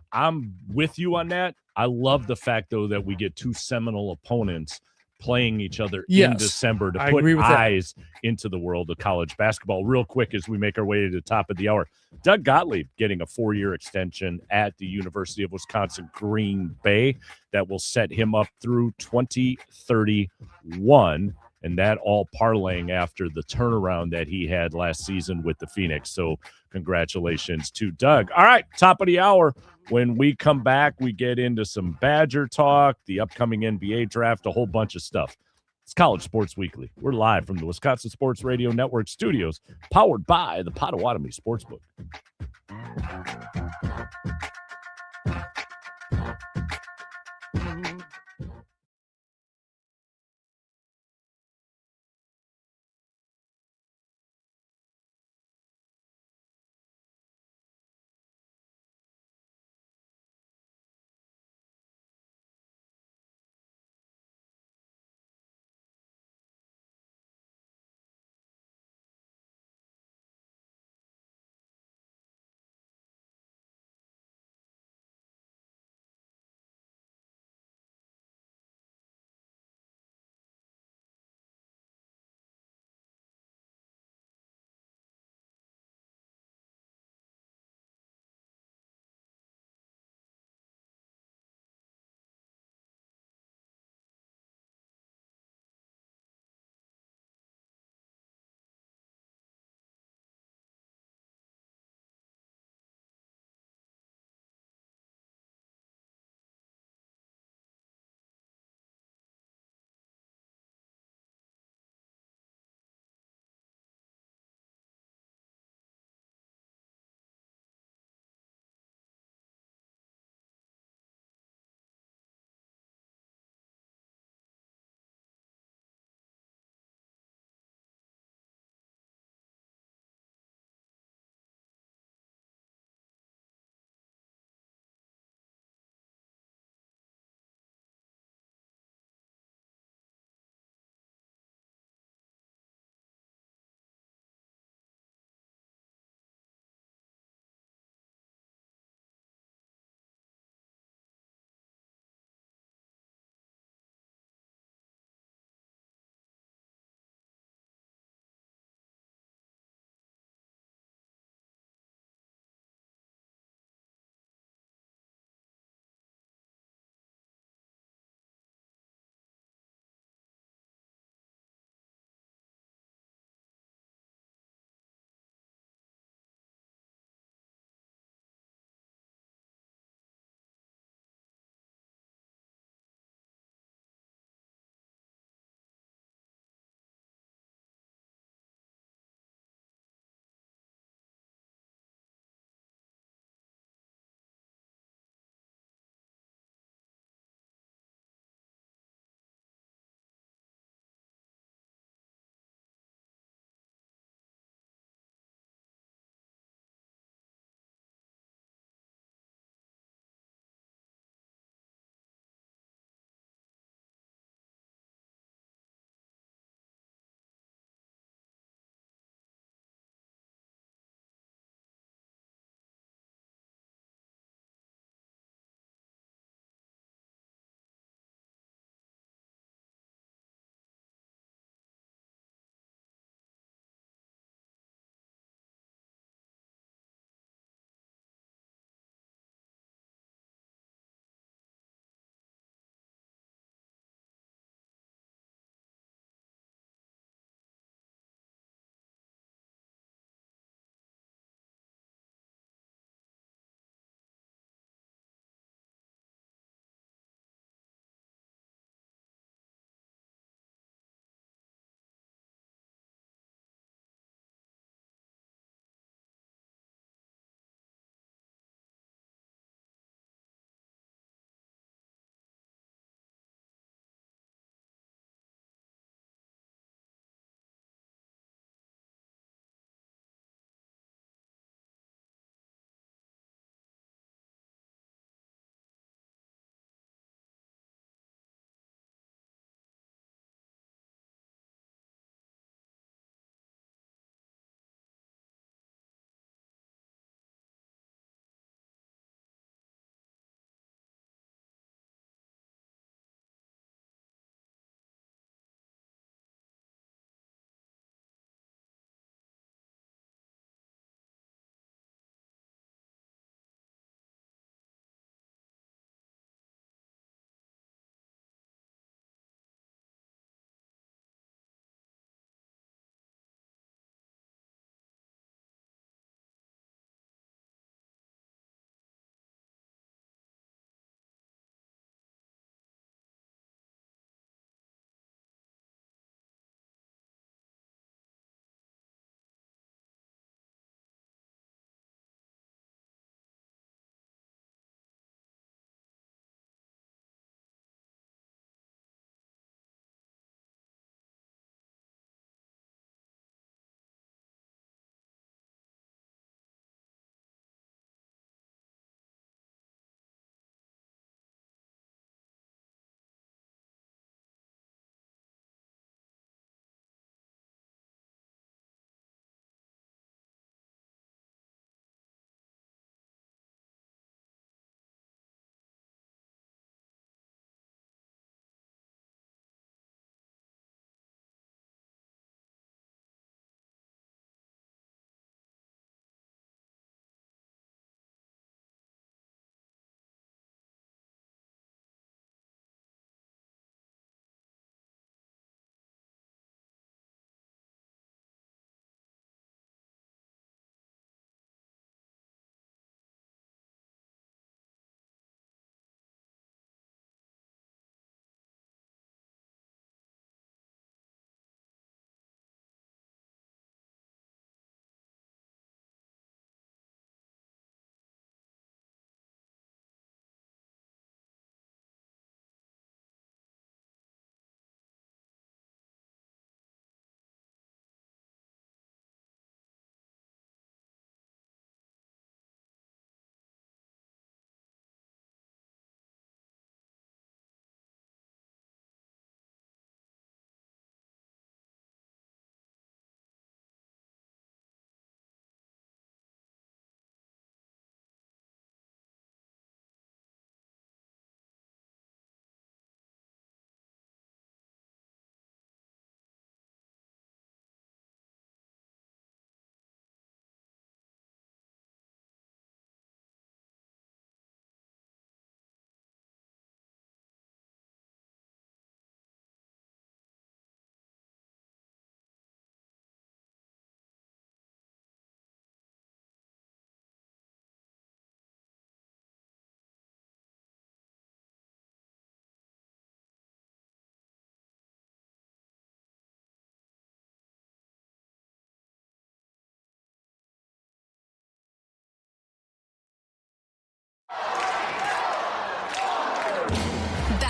with you on that. I love the fact though that we get two seminal opponents playing each other in December to put eyes into the world of college basketball. Real quick as we make our way to the top of the hour, Doug Gottlieb getting a 4-year extension at the University of Wisconsin Green Bay that will set him up through 2031. And that all parlaying after the turnaround that he had last season with the Phoenix. So congratulations to Doug. All right, top of the hour. When we come back, we get into some Badger talk, the upcoming NBA draft, a whole bunch of stuff. It's College Sports Weekly. We're live from the Wisconsin Sports Radio Network studios, powered by the Potawatomi Sportsbook.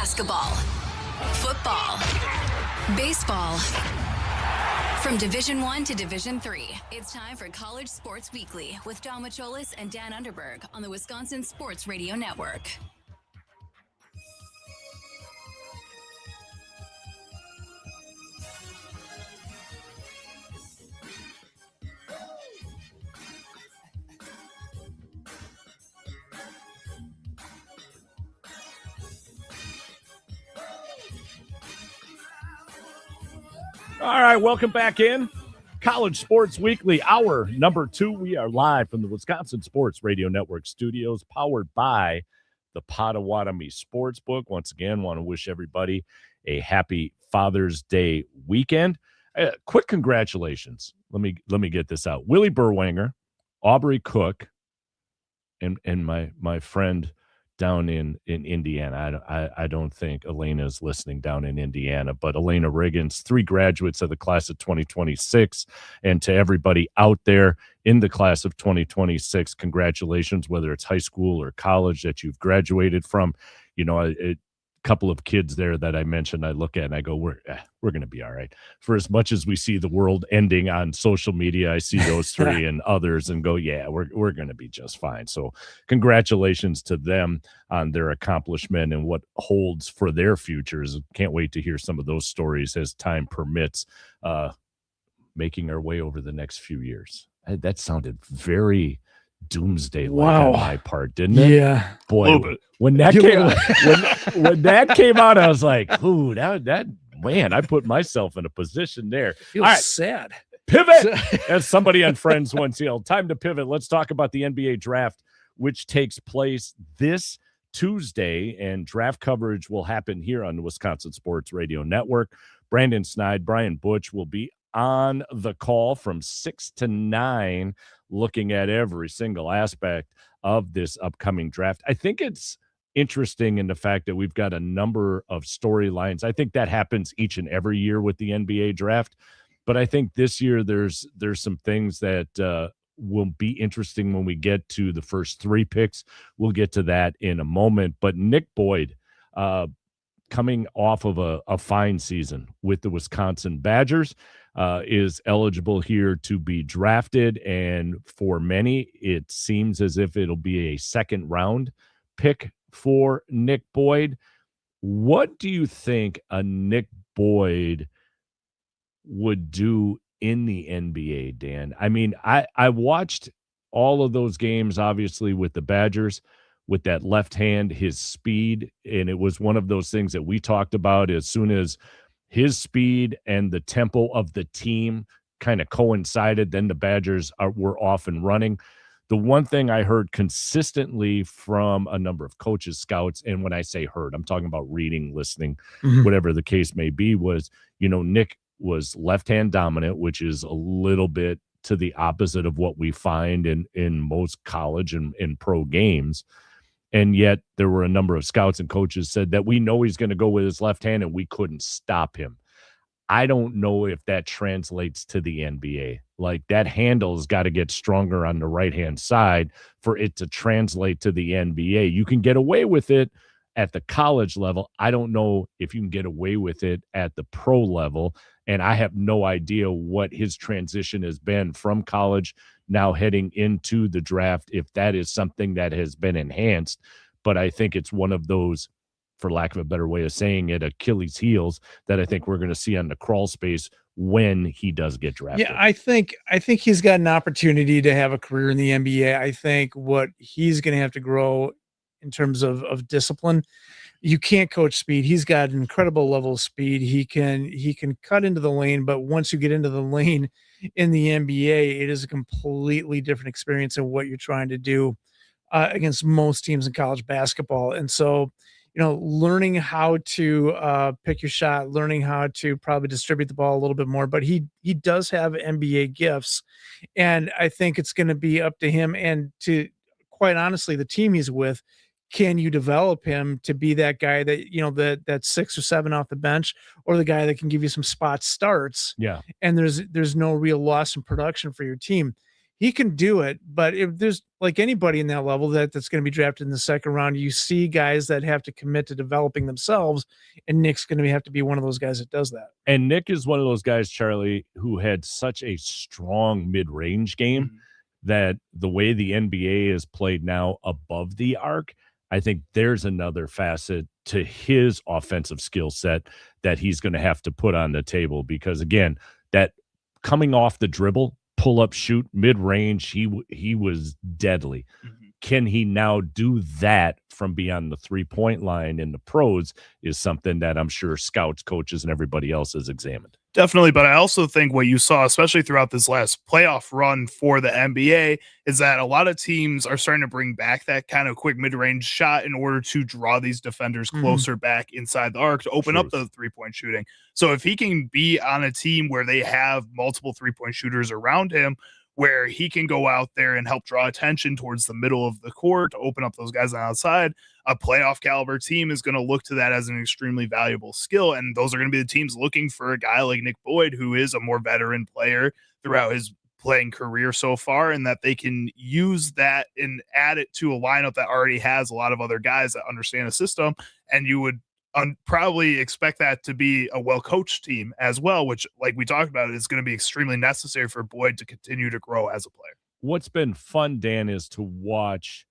basketball, football, baseball. From Division 1 to Division 3, it's time for College Sports Weekly with Dom Macholis and Dan Underberg on the Wisconsin Sports Radio Network. All right, welcome back in. College Sports Weekly, hour number 2. We are live from the Wisconsin Sports Radio Network studios, powered by the Potawatomi Sportsbook. Once again, want to wish everybody a happy Father's Day weekend. Quick congratulations. Let me get this out. Willie Burwanger, Aubrey Cook, and my friend down in Indiana. I don't think Elena is listening down in Indiana, but Elena Riggins, 3 graduates of the class of 2026. And to everybody out there in the class of 2026, congratulations, whether it's high school or college that you've graduated from. You know, a couple of kids there that I mentioned, I look at and I go, we're going to be all right. For as much as we see the world ending on social media, I see those 3 and others and go, yeah, we're going to be just fine. So congratulations to them on their accomplishment and what holds for their futures. Can't wait to hear some of those stories as time permits, making our way over the next few years. That sounded very doomsday-like on my part, didn't it? Yeah. Boy, when that came when that came out, I was like, ooh, that man, I put myself in a position there. Feels All right, sad. pivot, as somebody on Friends once yelled. Time to pivot. Let's talk about the NBA draft, which takes place this Tuesday, and draft coverage will happen here on the Wisconsin Sports Radio Network. Brandon Snide, Brian Butch will be on the call from 6 to 9, looking at every single aspect of this upcoming draft. I think it's interesting in the fact that we've got a number of storylines. I think that happens each and every year with the NBA draft, but I think this year there's some things that will be interesting when we get to the first 3 picks. We'll get to that in a moment. But Nick Boyd, coming off of a fine season with the Wisconsin Badgers, is eligible here to be drafted. And for many, it seems as if it'll be a second-round pick for Nick Boyd. What do you think a Nick Boyd would do in the NBA, Dan? I mean, I watched all of those games, obviously, with the Badgers, with that left hand, his speed, and it was one of those things that we talked about. As soon as his speed and the tempo of the team kind of coincided, then the Badgers were off and running. The one thing I heard consistently from a number of coaches, scouts, and when I say heard, I'm talking about reading, listening, whatever the case may be, was, Nick was left-hand dominant, which is a little bit to the opposite of what we find in most college and in pro games. And yet there were a number of scouts and coaches said that we know he's going to go with his left hand and we couldn't stop him. I don't know if that translates to the NBA. Like, that handle's got to get stronger on the right-hand side for it to translate to the NBA. You can get away with it at the college level. I don't know if you can get away with it at the pro level. And I have no idea what his transition has been from college now heading into the draft, if that is something that has been enhanced. But I think it's one of those, for lack of a better way of saying it, Achilles heels that I think we're going to see on the crawl space when he does get drafted. Yeah, I think he's got an opportunity to have a career in the NBA. I think what he's going to have to grow in terms of discipline. You can't coach speed. He's got an incredible level of speed. He can cut into the lane, but once you get into the lane in the NBA, it is a completely different experience than what you're trying to do against most teams in college basketball. And so, learning how to pick your shot, learning how to probably distribute the ball a little bit more, but he does have NBA gifts, and I think it's going to be up to him and to, quite honestly, the team he's with. Can you develop him to be that guy that, that 6 or 7 off the bench, or the guy that can give you some spot starts? Yeah. And there's no real loss in production for your team. he can do it. But if there's like anybody in that level that's going to be drafted in the second round, you see guys that have to commit to developing themselves, and Nick's going to have to be one of those guys that does that. And Nick is one of those guys, Charlie, who had such a strong mid-range game that the way the NBA is played now above the arc, I think there's another facet to his offensive skill set that he's going to have to put on the table, because again, that coming off the dribble, pull up, shoot, mid-range, he was deadly. Can he now do that from beyond the three-point line in the pros is something that I'm sure scouts, coaches, and everybody else has examined. Definitely, but I also think what you saw, especially throughout this last playoff run for the NBA, is that a lot of teams are starting to bring back that kind of quick mid-range shot in order to draw these defenders closer back inside the arc to open up the three-point shooting. So if he can be on a team where they have multiple three-point shooters around him, where he can go out there and help draw attention towards the middle of the court to open up those guys on the outside, a playoff caliber team is going to look to that as an extremely valuable skill. And those are going to be the teams looking for a guy like Nick Boyd, who is a more veteran player throughout his playing career so far, and that they can use that and add it to a lineup that already has a lot of other guys that understand the system. And you would probably expect that to be a well-coached team as well, which, like we talked about, is going to be extremely necessary for Boyd to continue to grow as a player. What's been fun, Dan, is to watch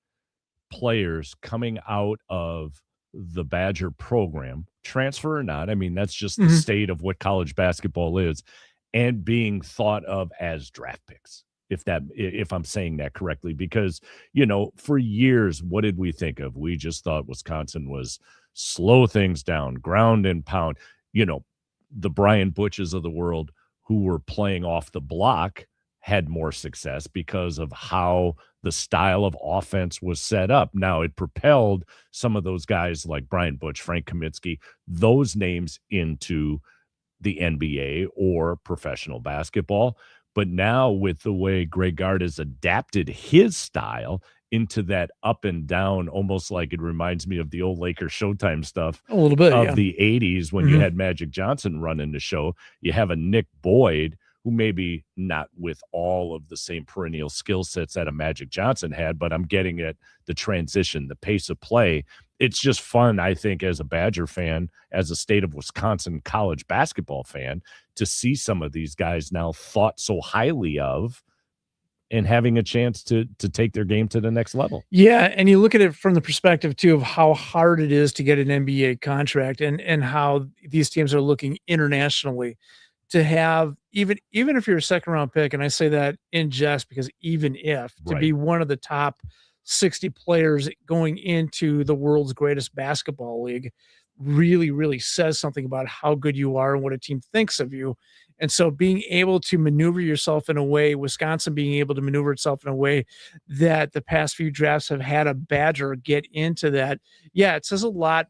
players coming out of the Badger program, transfer or not. I mean, that's just the state of what college basketball is, and being thought of as draft picks. If I'm saying that correctly, because, you know, for years, what did we think of? We just thought Wisconsin was slow things down, ground and pound. You know, the Brian Butches of the world who were playing off the block had more success because of how the style of offense was set up. Now, it propelled some of those guys like Brian Butch, Frank Kaminsky, those names into the NBA or professional basketball. But now with the way Greg Gard has adapted his style into that up and down, almost like it reminds me of the old Lakers Showtime stuff a little bit of the 80s when you had Magic Johnson running the show. You have a Nick Boyd who maybe not with all of the same perennial skill sets that a Magic Johnson had, but I'm getting at the transition, the pace of play. It's just fun, I think, as a Badger fan, as a state of Wisconsin college basketball fan, to see some of these guys now thought so highly of and having a chance to take their game to the next level. Yeah, and you look at it from the perspective, too, of how hard it is to get an NBA contract, and how these teams are looking internationally to have, even if you're a second-round pick, and I say that in jest because even if, to be one of the top 60 players going into the world's greatest basketball league really, really says something about how good you are and what a team thinks of you. And so being able to maneuver yourself in a way, Wisconsin being able to maneuver itself in a way that the past few drafts have had a Badger get into that. Yeah, it says a lot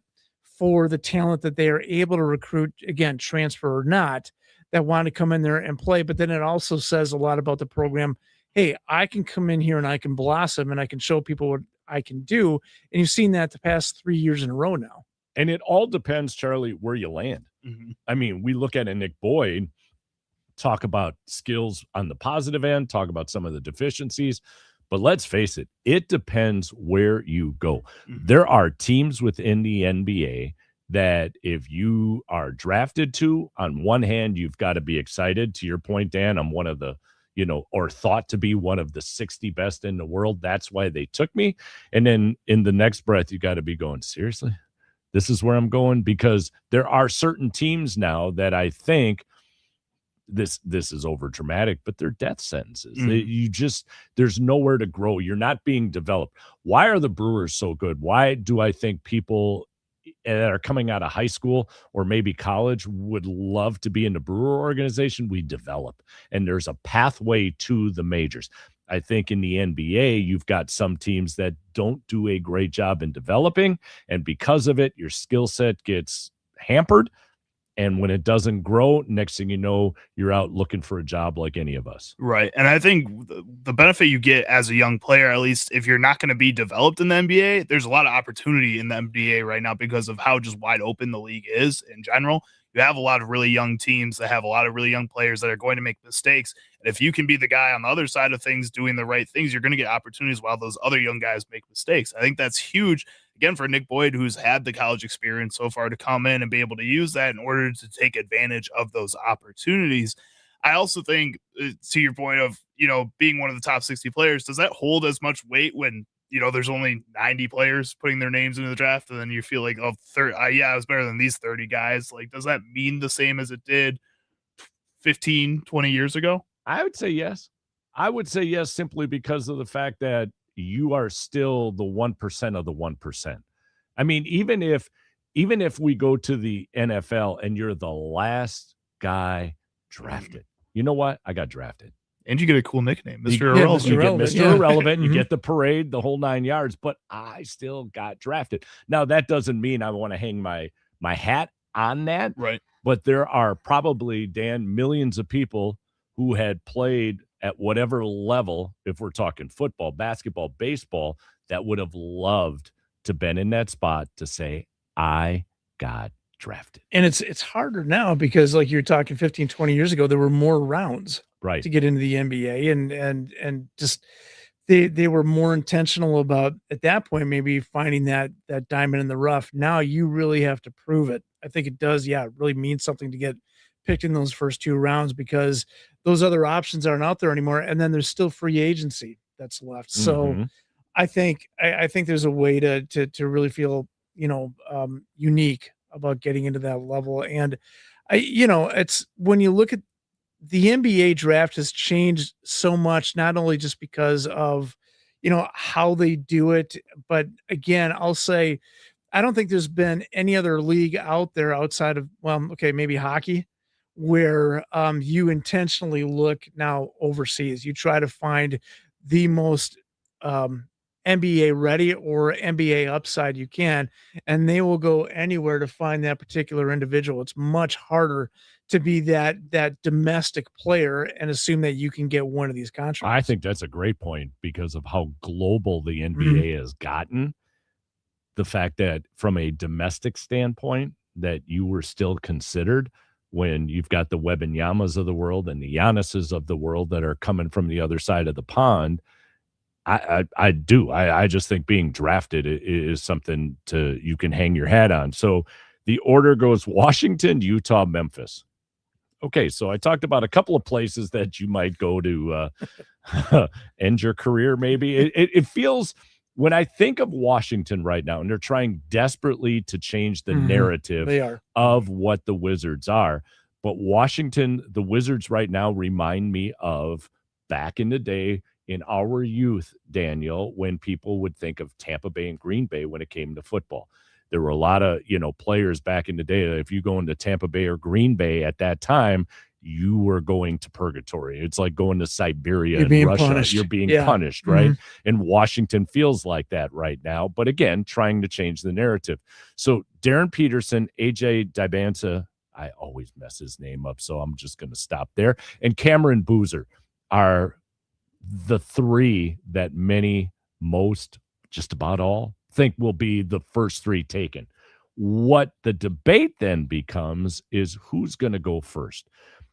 for the talent that they are able to recruit, again, transfer or not, that want to come in there and play. But then it also says a lot about the program. Hey, I can come in here and I can blossom and I can show people what I can do. And you've seen that the past 3 years in a row now. And it all depends, Charlie, where you land. I mean, we look at a Nick Boyd, talk about skills on the positive end, talk about some of the deficiencies, but let's face it, it depends where you go. There are teams within the NBA that if you are drafted to, on one hand, you've got to be excited. To your point, Dan, I'm one of the, or thought to be one of the 60 best in the world. That's why they took me. And then in the next breath, you got to be going, seriously? This is where I'm going? Because there are certain teams now that I think this is over dramatic, but they're death sentences. There's nowhere to grow. You're not being developed. Why are the Brewers so good? Why do I think people that are coming out of high school or maybe college would love to be in the Brewer organization? We develop, and there's a pathway to the majors. I think in the NBA, you've got some teams that don't do a great job in developing, and because of it, your skill set gets hampered. And when it doesn't grow, next thing you know, you're out looking for a job like any of us. Right. And I think the benefit you get as a young player, at least if you're not going to be developed in the NBA, there's a lot of opportunity in the NBA right now because of how just wide open the league is in general. you have a lot of really young teams that have a lot of really young players that are going to make mistakes. And if you can be the guy on the other side of things doing the right things, you're going to get opportunities while those other young guys make mistakes. I think that's huge, again, for Nick Boyd, who's had the college experience so far, to come in and be able to use that in order to take advantage of those opportunities. I also think, to your point of, being one of the top 60 players, does that hold as much weight when, there's only 90 players putting their names into the draft, and then you feel like, I was better than these 30 guys. Like, does that mean the same as it did 15, 20 years ago? I would say yes. I would say yes, simply because of the fact that you are still the 1% of the 1%. I mean, even if we go to the NFL and you're the last guy drafted, you know what? I got drafted. And you get a cool nickname, Mr. You Irrelevant. get Mr. Irrelevant, you Mhm. get the parade, the whole 9 yards, but I still got drafted. Now, that doesn't mean I want to hang my hat on that, Right. but there are probably, Dan, millions of people who had played at whatever level, if we're talking football, basketball, baseball, that would have loved to been in that spot to say, I got drafted. And it's harder now because, like, you're talking 15, 20 years ago, there were more rounds Right. to get into the NBA, and just they were more intentional about, at that point, maybe finding that diamond in the rough. Now you really have to prove it. I think it does. Yeah, it really means something to get picked in those first 2 rounds, because those other options aren't out there anymore. And then there's still free agency that's left. So Mhm. I think there's a way to really feel, unique about getting into that level. And it's, when you look at the NBA draft, has changed so much, not only just because of, how they do it, but again, I'll say, I don't think there's been any other league out there outside of, well, okay, maybe hockey, where you intentionally look now overseas. You try to find the most NBA ready or NBA upside you can, and they will go anywhere to find that particular individual. It's much harder to be that domestic player and assume that you can get one of these contracts. I think that's a great point because of how global the NBA has gotten. The fact that from a domestic standpoint that you were still considered, when you've got the Wembanyama's of the world and the Giannis's of the world that are coming from the other side of the pond. I just think being drafted is something you can hang your hat on. So the order goes Washington, Utah, Memphis. Okay, so I talked about a couple of places that you might go to end your career, maybe. It feels, when I think of Washington right now, and they're trying desperately to change the narrative They are. of what the Wizards are, but Washington, the Wizards right now remind me of back in the day in our youth, Daniel, when people would think of Tampa Bay and Green Bay when it came to football. There were a lot of, players back in the day that if you go into Tampa Bay or Green Bay at that time, you were going to purgatory. It's like going to Siberia and Russia. Punished. You're being Yeah. punished, right? And Washington feels like that right now. But again, trying to change the narrative. So Darren Peterson, AJ Dybantsa, I always mess his name up, so I'm just going to stop there, and Cameron Boozer are the 3 that most, just about all, think will be the first 3 taken. What the debate then becomes is who's going to go first.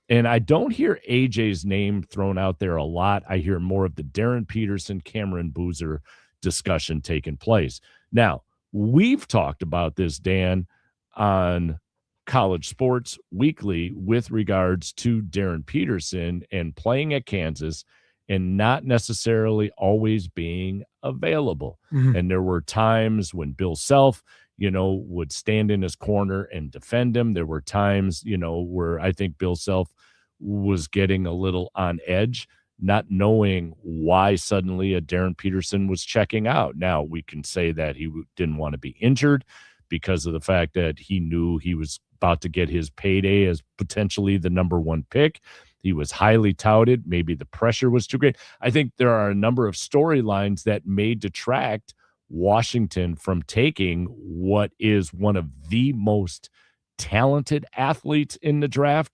And I don't hear AJ's name thrown out there a lot. I hear more of the Darren Peterson, Cameron Boozer discussion taking place. Now, we've talked about this, Dan, on College Sports Weekly with regards to Darren Peterson and playing at Kansas and not necessarily always being available. And there were times when Bill Self, would stand in his corner and defend him. There were times, where I think Bill Self was getting a little on edge, not knowing why suddenly a Darren Peterson was checking out. Now, we can say that he didn't want to be injured because of the fact that he knew he was about to get his payday as potentially the number 1 pick. He was highly touted. Maybe the pressure was too great. I think there are a number of storylines that may detract Washington from taking what is one of the most talented athletes in the draft.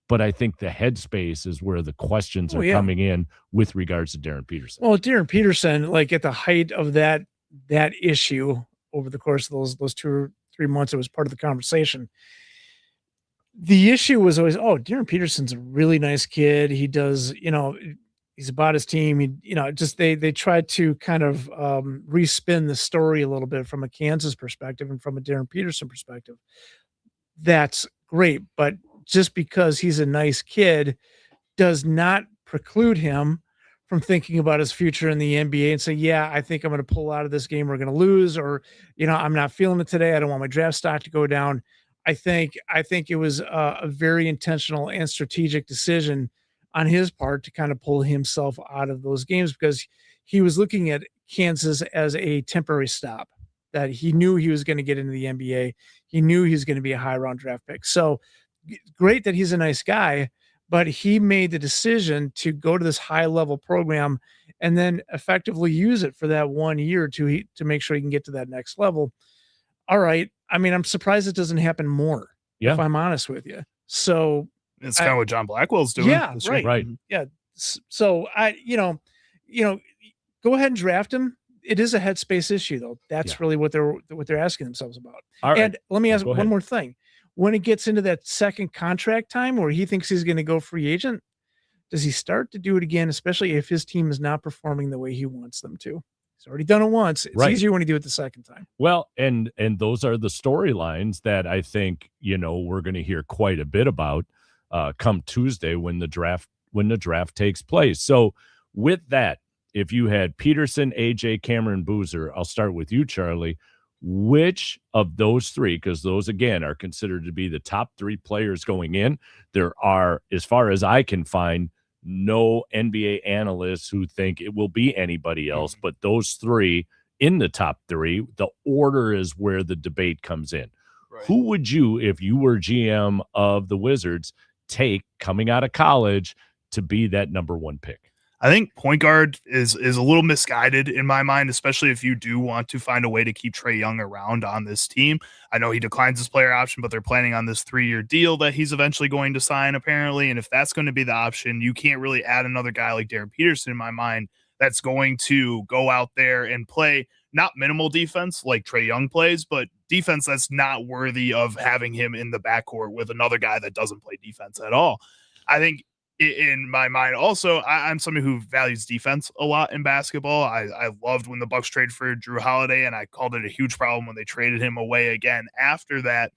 But I think the headspace is where the questions are coming in with regards to Darren Peterson. Well, Darren Peterson, like at the height of that issue over the course of those 2 or 3 months, it was part of the conversation. the issue was always, oh, Darren Peterson's a really nice kid. He does, he's about his team. Just they tried to kind of respin the story a little bit from a Kansas perspective and from a Darren Peterson perspective. That's great, but just because he's a nice kid does not preclude him from thinking about his future in the NBA and say, yeah, I think I'm going to pull out of this game. We're going to lose, or, I'm not feeling it today. I don't want my draft stock to go down. I think it was a very intentional and strategic decision on his part to kind of pull himself out of those games, because he was looking at Kansas as a temporary stop, that he knew he was going to get into the NBA. He knew he was going to be a high round draft pick. So great that he's a nice guy, but he made the decision to go to this high level program and then effectively use it for that 1 year to make sure he can get to that next level. All right. I mean, I'm surprised it doesn't happen more, if I'm honest with you. So it's kind of what John Blackwell's doing. Yeah, right. Yeah. So go ahead and draft him. It is a headspace issue, though. That's really what they're asking themselves about. All right. And let me ask one more thing. When it gets into that second contract time where he thinks he's going to go free agent, does he start to do it again, especially if his team is not performing the way he wants them to? He's already done it once. It's easier when you do it the second time. Well, and those are the storylines that I think, we're going to hear quite a bit about come Tuesday when the draft takes place. So with that, if you had Peterson, AJ, Cameron, Boozer, I'll start with you, Charlie. Which of those three, because those, again, are considered to be the top three players going in. There are, as far as I can find, no NBA analysts who think it will be anybody else, but those three in the top three, the order is where the debate comes in. Right. Who would you, if you were GM of the Wizards, take coming out of college to be that number one pick? I think point guard is a little misguided in my mind, especially if you do want to find a way to keep Trae Young around on this team. I know he declines his player option, but they're planning on this 3-year deal that he's eventually going to sign, apparently. And if that's going to be the option, you can't really add another guy like Darren Peterson, in my mind, that's going to go out there and play not minimal defense like Trae Young plays, but defense that's not worthy of having him in the backcourt with another guy that doesn't play defense at all. I think in my mind, also, I'm somebody who values defense a lot in basketball. I loved when the Bucks traded for Drew Holiday, and I called it a huge problem when they traded him away again after that.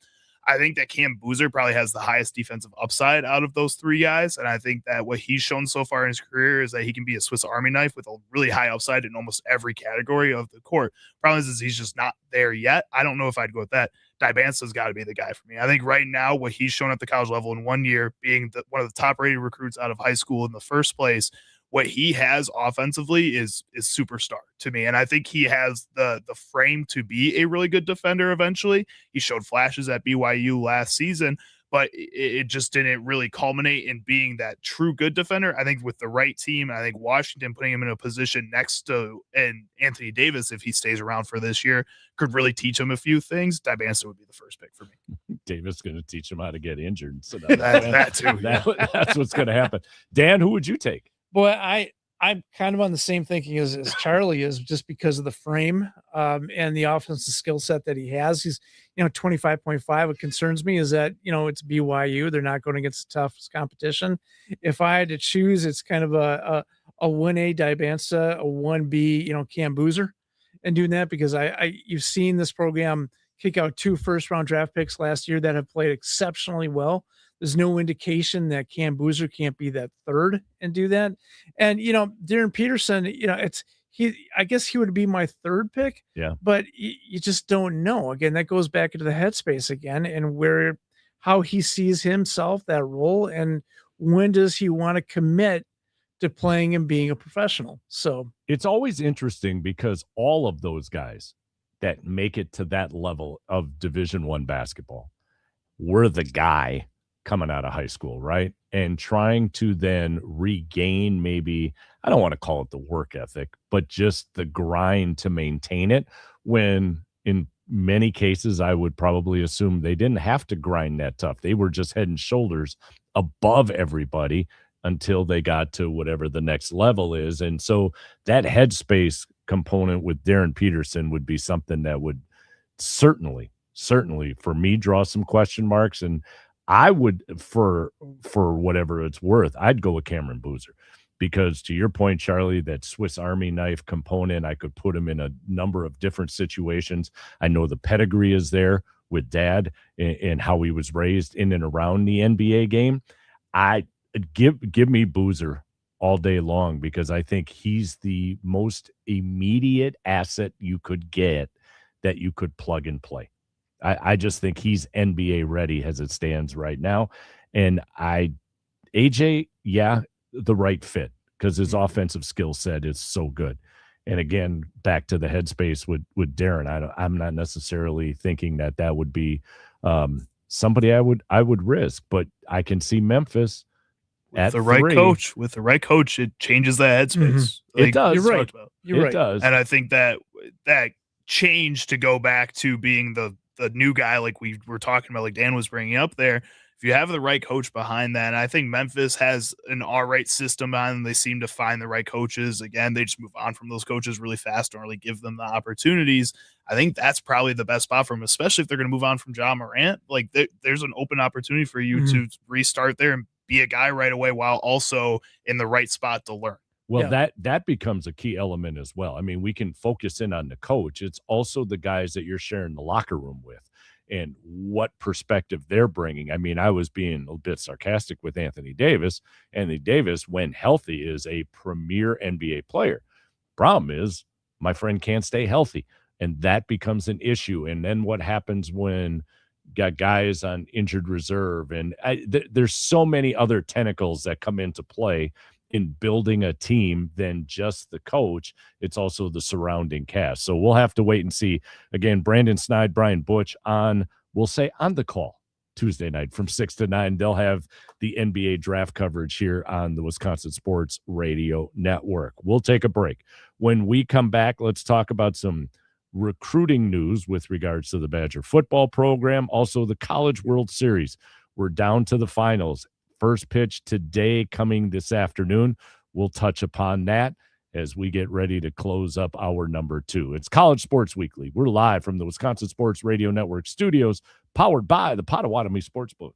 I think that Cam Boozer probably has the highest defensive upside out of those three guys, and I think that what he's shown so far in his career is that he can be a Swiss Army knife with a really high upside in almost every category of the court. Problem is he's just not there yet. I don't know if I'd go with that. Dibansa's got to be the guy for me. I think right now what he's shown at the college level in 1 year, being one of the top-rated recruits out of high school in the first place, what he has offensively is superstar to me. And I think he has the frame to be a really good defender eventually. He showed flashes at BYU last season, but it just didn't really culminate in being that true good defender. I think with the right team, I think Washington putting him in a position next to and Anthony Davis, if he stays around for this year, could really teach him a few things. Dibansa would be the first pick for me. Davis is going to teach him how to get injured. So that too. That's what's going to happen. Dan, who would you take? Boy, I'm kind of on the same thinking as Charlie is, just because of the frame and the offensive skill set that he has. He's, 25.5. What concerns me is that, it's BYU. They're not going against the toughest competition. If I had to choose, it's kind of a 1A Dibansa, a 1B, Cam Boozer, and doing that because you've seen this program kick out 2 first-round draft picks last year that have played exceptionally well. There's no indication that Cam Boozer can't be that third and do that. And, Darren Peterson, I guess he would be my third pick. Yeah. But you just don't know. Again, that goes back into the headspace again and how he sees himself, that role, and when does he want to commit to playing and being a professional. So it's always interesting because all of those guys that make it to that level of Division I basketball were the guy coming out of high school, right? And trying to then regain, maybe, I don't want to call it the work ethic, but just the grind to maintain it, when in many cases I would probably assume they didn't have to grind that tough. They were just head and shoulders above everybody until they got to whatever the next level is. And so that headspace component with Darren Peterson would be something that would certainly for me draw some question marks. And I would, for whatever it's worth, I'd go with Cameron Boozer because to your point, Charlie, that Swiss Army knife component, I could put him in a number of different situations. I know the pedigree is there with dad and how he was raised in and around the NBA game. I give me Boozer all day long because I think he's the most immediate asset you could get that you could plug and play. I just think he's NBA ready as it stands right now. And AJ, yeah, the right fit because his offensive skill set is so good. And again, back to the headspace with Darren, I'm not necessarily thinking that would be somebody I would risk, but I can see Memphis at the right 3. coach. With the right coach, it changes that headspace. It does. You're right. You're It right. does. And I think that change to go back to being the new guy, like we were talking about, like Dan was bringing up there. If you have the right coach behind that, and I think Memphis has an all right system behind them. They seem to find the right coaches. Again, they just move on from those coaches really fast, don't really give them the opportunities. I think that's probably the best spot for them, especially if they're going to move on from Ja Morant. Like there's an open opportunity for you to restart there and be a guy right away while also in the right spot to learn. Well, Yeah. that becomes a key element as well. I mean, we can focus in on the coach. It's also the guys that you're sharing the locker room with and what perspective they're bringing. I mean, I was being a bit sarcastic with Anthony Davis. Anthony Davis, when healthy, is a premier NBA player. Problem is, my friend can't stay healthy, and that becomes an issue. And then what happens when got guys on injured reserve? And there's so many other tentacles that come into play in building a team than just the coach. It's also the surrounding cast. So we'll have to wait and see. Again, Brandon Snide, Brian Butch we'll say on the call Tuesday night from 6 to 9. They'll have the NBA draft coverage here on the Wisconsin Sports Radio Network. We'll take a break. When we come back, let's talk about some recruiting news with regards to the Badger football program, also the College World Series. We're down to the finals. First pitch today, coming this afternoon. We'll touch upon that as we get ready to close up hour number 2. It's College Sports Weekly. We're live from the Wisconsin Sports Radio Network studios, powered by the Potawatomi Sportsbook.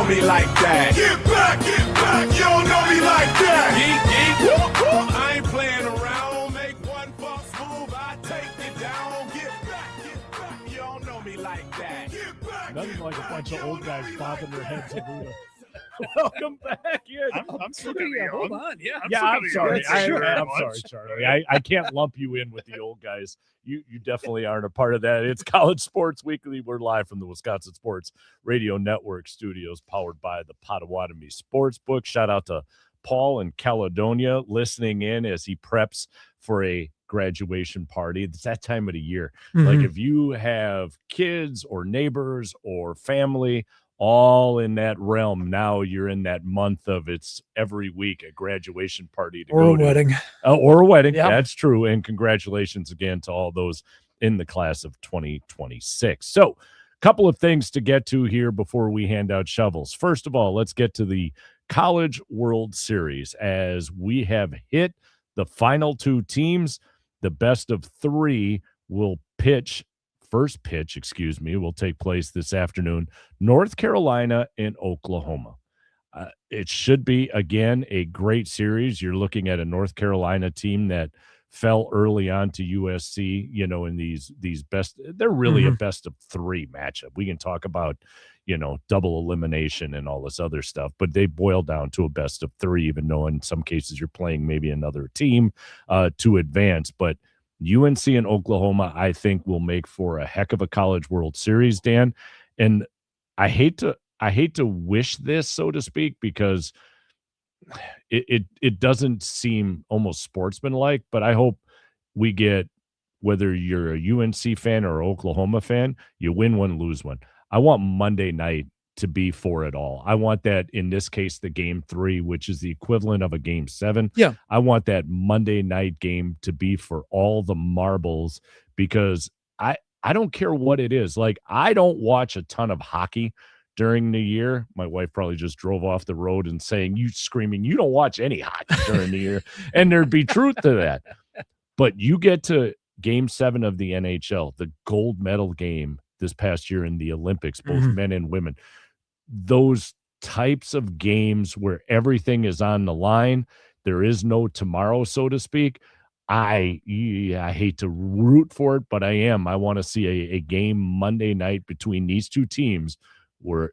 know me like that. Get back, you don't know me like that. Geek, I ain't playing around. Make one false move, I take you down. Get back, you don't know me like that. Get back. Nothing like a bunch of old guys bobbing their heads at Buddha. Welcome back. I'm still gonna be Hold on. Yeah. I'm sorry. I'm I'm sorry, Charlie. I can't lump you in with the old guys. You definitely aren't a part of that. It's College Sports Weekly. We're live from the Wisconsin Sports Radio Network studios, powered by the Potawatomi Sportsbook. Shout out to Paul in Caledonia listening in as he preps for a graduation party. It's that time of the year. Like if you have kids or neighbors or family all in that realm, now you're in that month of it's every week a graduation party to Or go a to. wedding. Or a wedding. Yep. That's true. And congratulations again to all those in the class of 2026. So a couple of things to get to here before we hand out shovels. First of all, let's get to the College World Series as we have hit the final two teams. The best of three will first pitch will take place this afternoon. North Carolina and Oklahoma. It should be, again, a great series. You're looking at a North Carolina team that fell early on to USC, in these best. They're really a best of three matchup. We can talk about, double elimination and all this other stuff, but they boil down to a best of three, even though in some cases you're playing maybe another team to advance. But UNC and Oklahoma, I think, will make for a heck of a College World Series, Dan. And I hate to wish this, so to speak, because it doesn't seem almost sportsmanlike, but I hope we get, whether you're a UNC fan or an Oklahoma fan, you win one, lose one. I want Monday night to be for it all. I want that, in this case, the game 3, which is the equivalent of a game 7. Yeah. I want that Monday night game to be for all the marbles, because I don't care what it is. Like, I don't watch a ton of hockey during the year. My wife probably just drove off the road and screaming, you don't watch any hockey during the year. And there'd be truth to that. But you get to game 7 of the NHL, the gold medal game this past year in the Olympics, both men and women. Those types of games where everything is on the line, there is no tomorrow, so to speak. I hate to root for it, but I want to see a game Monday night between these two teams where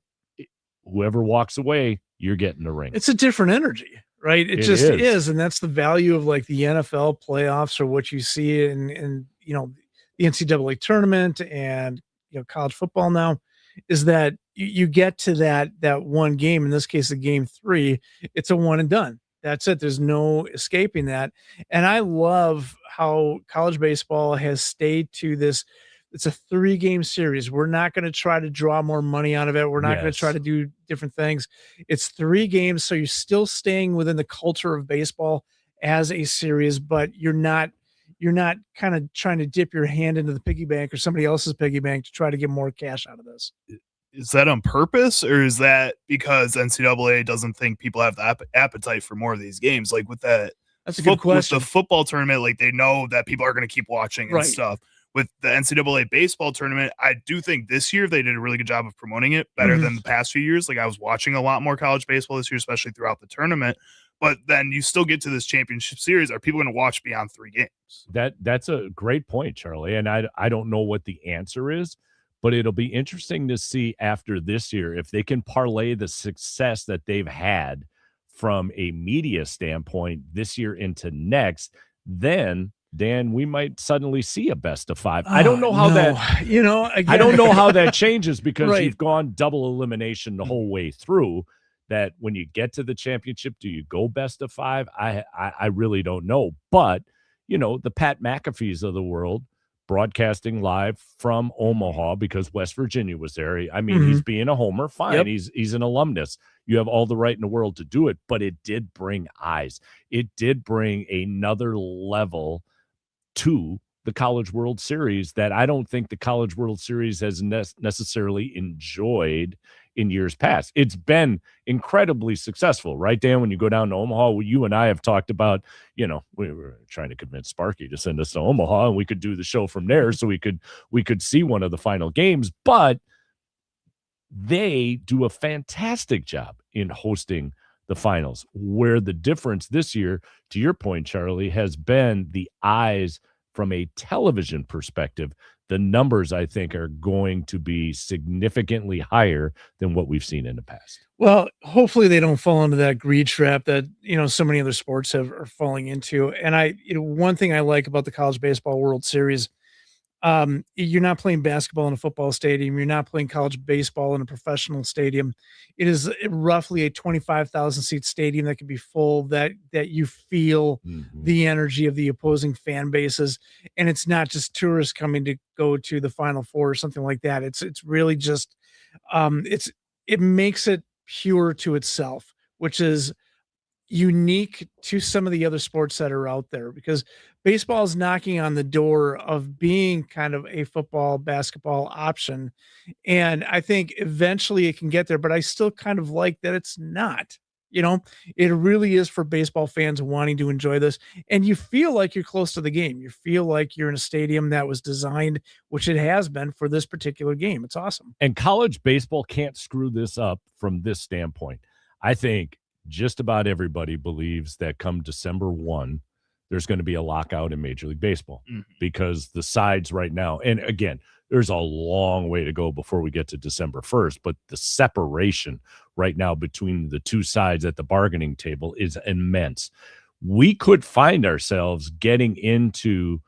whoever walks away, you're getting the ring. It's a different energy, right? It just is. And that's the value of like the NFL playoffs, or what you see in the NCAA tournament and college football now, is that you get to that one game, in this case, the game 3, it's a one and done. That's it. There's no escaping that. And I love how college baseball has stayed to this. It's a 3-game series. We're not going to try to draw more money out of it. We're not going to try to do different things. It's 3 games. So you're still staying within the culture of baseball as a series, but you're not kind of trying to dip your hand into the piggy bank or somebody else's piggy bank to try to get more cash out of this. Is that on purpose, or is that because NCAA doesn't think people have the appetite for more of these games? Like with that, that's a good question. With the football tournament, like they know that people are going to keep watching and stuff. With the NCAA baseball tournament, I do think this year they did a really good job of promoting it better than the past few years. Like I was watching a lot more college baseball this year, especially throughout the tournament. But then you still get to this championship series. Are people going to watch beyond 3 games? That's a great point, Charlie. And I don't know what the answer is, but it'll be interesting to see after this year if they can parlay the success that they've had from a media standpoint this year into next. Then, Dan, we might suddenly see a best of 5. I don't know how I don't know how that changes, because you've gone double elimination the whole way through. That when you get to the championship, do you go best of 5? I really don't know. But, the Pat McAfees of the world, broadcasting live from Omaha because West Virginia was there. I mean, he's being a homer. Fine. Yep. He's an alumnus. You have all the right in the world to do it, but it did bring eyes. It did bring another level to the College World Series that I don't think the College World Series has necessarily enjoyed in years past. It's been incredibly successful, right, Dan? When you go down to Omaha, you and I have talked about, we were trying to convince Sparky to send us to Omaha, and we could do the show from there, so we could see one of the final games. But they do a fantastic job in hosting the finals, where the difference this year, to your point, Charlie, has been the eyes from a television perspective. The numbers, I think, are going to be significantly higher than what we've seen in the past. Well, hopefully they don't fall into that greed trap that, so many other sports are falling into. And one thing I like about the College Baseball World Series, you're not playing basketball in a football stadium. You're not playing college baseball in a professional stadium. It is roughly a 25,000 seat stadium that can be full, that you feel the energy of the opposing fan bases. And it's not just tourists coming to go to the Final Four or something like that. It's really just, it makes it pure to itself, which is unique to some of the other sports that are out there, because baseball is knocking on the door of being kind of a football, basketball option. And I think eventually it can get there, but I still kind of like that it's not. It really is for baseball fans wanting to enjoy this. And you feel like you're close to the game. You feel like you're in a stadium that was designed, which it has been, for this particular game. It's awesome. And college baseball can't screw this up from this standpoint. I think just about everybody believes that come December 1, there's going to be a lockout in Major League Baseball, because the sides right now, and again, there's a long way to go before we get to December 1st, but the separation right now between the two sides at the bargaining table is immense. We could find ourselves getting into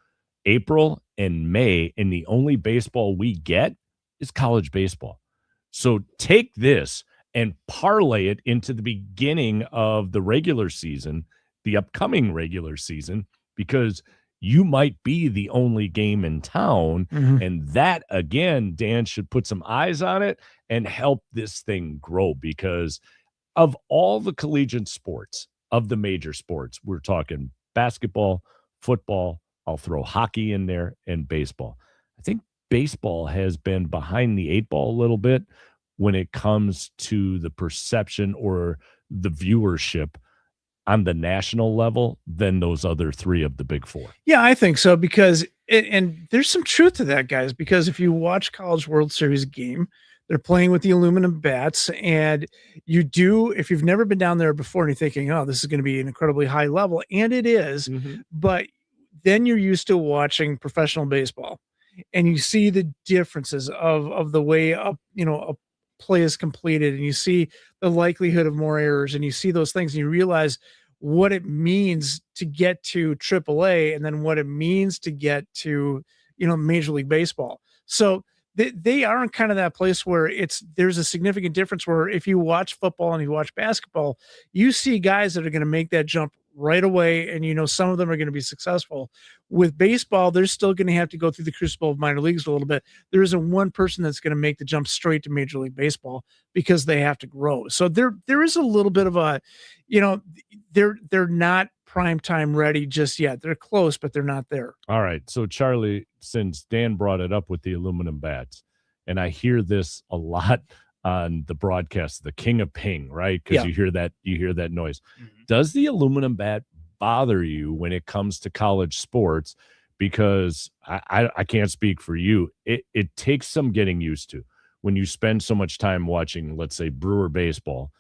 April and May, and the only baseball we get is college baseball. So take this and parlay it into the beginning of the regular season, the upcoming regular season, because you might be the only game in town. And that, again, Dan, should put some eyes on it and help this thing grow, because of all the collegiate sports, of the major sports, we're talking basketball, football, I'll throw hockey in there, and baseball. I think baseball has been behind the eight ball a little bit when it comes to the perception or the viewership on the national level than those other three of the big four. Yeah, I think so, because and there's some truth to that, guys, because if you watch College World Series game, they're playing with the aluminum bats, and if you've never been down there before and you're thinking, oh, this is going to be an incredibly high level, and it is, but then you're used to watching professional baseball, and you see the differences of the way a play is completed, and you see the likelihood of more errors, and you see those things, and you realize what it means to get to AAA, and then what it means to get to Major League Baseball. So they are in kind of that place where there's a significant difference, where if you watch football and you watch basketball, you see guys that are going to make that jump right away, and some of them are going to be successful. With baseball, they're still going to have to go through the crucible of minor leagues a little bit. There isn't one person that's going to make the jump straight to Major League Baseball, because they have to grow. So there is a little bit of a, they're not prime time ready just yet. They're close, but they're not there. All right. So Charlie, since Dan brought it up with the aluminum bats, and I hear this a lot on the broadcast, the king of ping, right? Because you hear that noise. Does the aluminum bat bother you when it comes to college sports? Because I can't speak for you. It takes some getting used to when you spend so much time watching, let's say, Brewer baseball,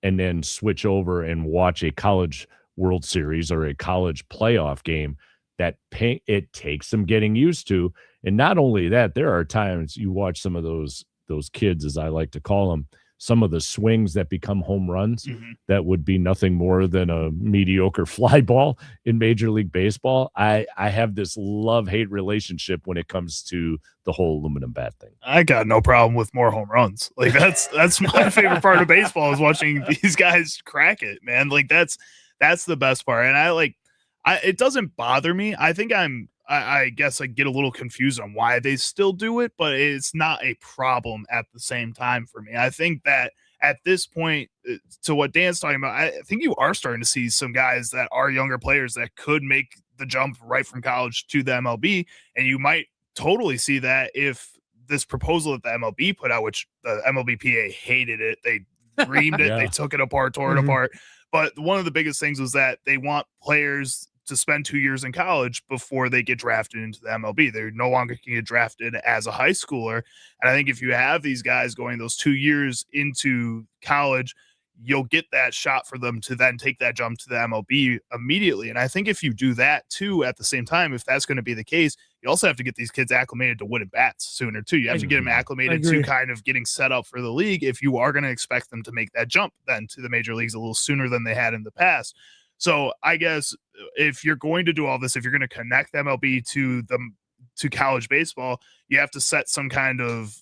and then switch over and watch a college World Series or a college playoff game. It takes some getting used to. And not only that, there are times you watch some of those kids, as I like to call them, some of the swings that become home runs that would be nothing more than a mediocre fly ball in Major League Baseball. I have this love-hate relationship when it comes to the whole aluminum bat thing. I got no problem with more home runs. Like that's my favorite part of baseball, is watching these guys crack it, man. Like that's the best part. And it doesn't bother me. I think I guess I get a little confused on why they still do it, but it's not a problem at the same time for me. I think that at this point, to what Dan's talking about, I think you are starting to see some guys that are younger players that could make the jump right from college to the MLB. And you might totally see that if this proposal that the MLB put out, which the MLBPA hated it, they reamed it, they took it apart, tore it apart. But one of the biggest things was that they want players to spend 2 years in college before they get drafted into the MLB. They're no longer can get drafted as a high schooler. And I think if you have these guys going those 2 years into college, you'll get that shot for them to then take that jump to the MLB immediately. And I think if you do that too, at the same time, if that's going to be the case, you also have to get these kids acclimated to wooden bats sooner too. You have to get them acclimated to kind of getting set up for the league if you are going to expect them to make that jump then to the major leagues a little sooner than they had in the past. So I guess if you're going to do all this, if you're going to connect MLB to college baseball, you have to set some kind of,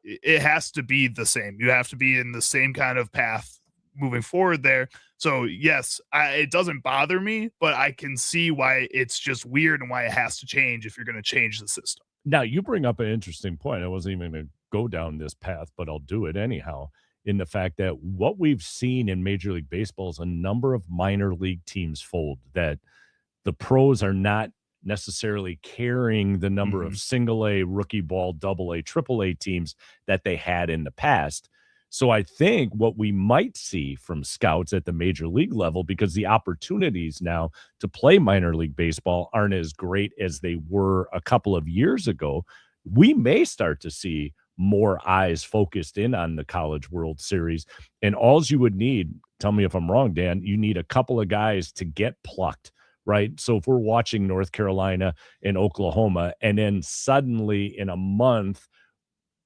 it has to be the same. You have to be in the same kind of path moving forward there. So yes, it doesn't bother me, but I can see why it's just weird and why it has to change if you're going to change the system. Now, you bring up an interesting point. I wasn't even going to go down this path, but I'll do it anyhow, in the fact that what we've seen in Major League Baseball is a number of minor league teams fold, that the pros are not necessarily carrying the number of single A, rookie ball, double A, triple A teams that they had in the past. So I think what we might see from scouts at the major league level, because the opportunities now to play minor league baseball aren't as great as they were a couple of years ago, we may start to see more eyes focused in on the College World Series. And all you would need, tell me if I'm wrong, Dan, you need a couple of guys to get plucked, right? So if we're watching North Carolina and Oklahoma, and then suddenly in a month,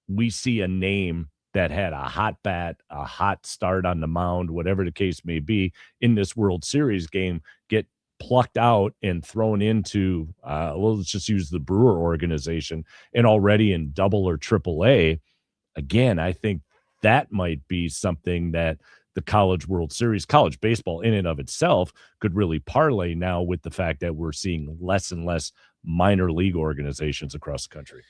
we see a name that had a hot bat, a hot start on the mound, whatever the case may be, in this World Series game, get plucked out and thrown into, let's just use the Brewer organization, and already in double or triple A. Again, I think that might be something that the College World Series, college baseball in and of itself, could really parlay now with the fact that we're seeing less and less minor league organizations across the country.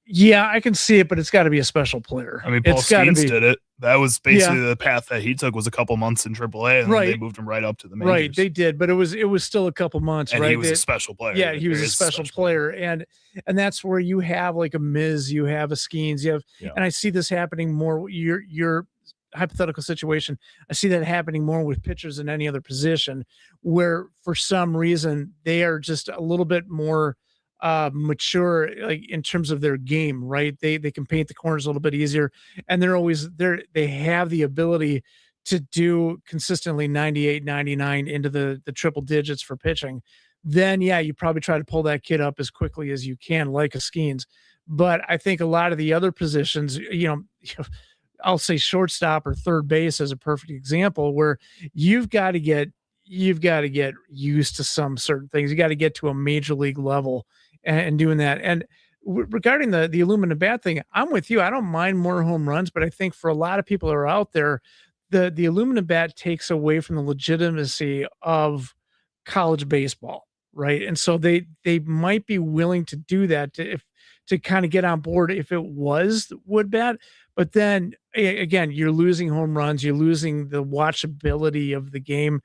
Yeah, I can see it, but it's got to be a special player. I mean, Paul Skeens did it. That was basically the path that he took, was a couple months in AAA, and then they moved him right up to the majors. Right, they did, but it was still a couple months, and right? he was a special player. Yeah, he was a special player, and that's where you have like a Miz, you have a Skeens, you have, and I see this happening more. Your hypothetical situation, I see that happening more with pitchers than any other position, where for some reason they are just a little bit more mature, like in terms of their game, right? They can paint the corners a little bit easier, and they have the ability to do consistently 98, 99 into the triple digits for pitching. Then you probably try to pull that kid up as quickly as you can, like a Skeens. But I think a lot of the other positions, I'll say shortstop or third base as a perfect example, where you've got to get used to some certain things. You got to get to a major league level and doing that. And regarding the aluminum bat thing, I'm with you. I don't mind more home runs, but I think for a lot of people that are out there, the aluminum bat takes away from the legitimacy of college baseball, right? And so they might be willing to do that to kind of get on board if it was wood bat. But then again, you're losing home runs, you're losing the watchability of the game.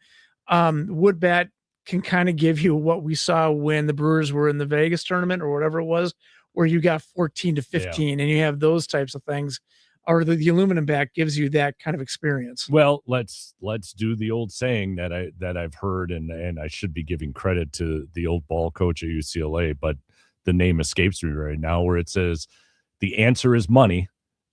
Wood bat can kind of give you what we saw when the Brewers were in the Vegas tournament or whatever it was, where you got 14-15 and you have those types of things, or the aluminum bat gives you that kind of experience. Well, let's do the old saying that I've heard, and I should be giving credit to the old ball coach at UCLA, but the name escapes me right now, where it says the answer is money,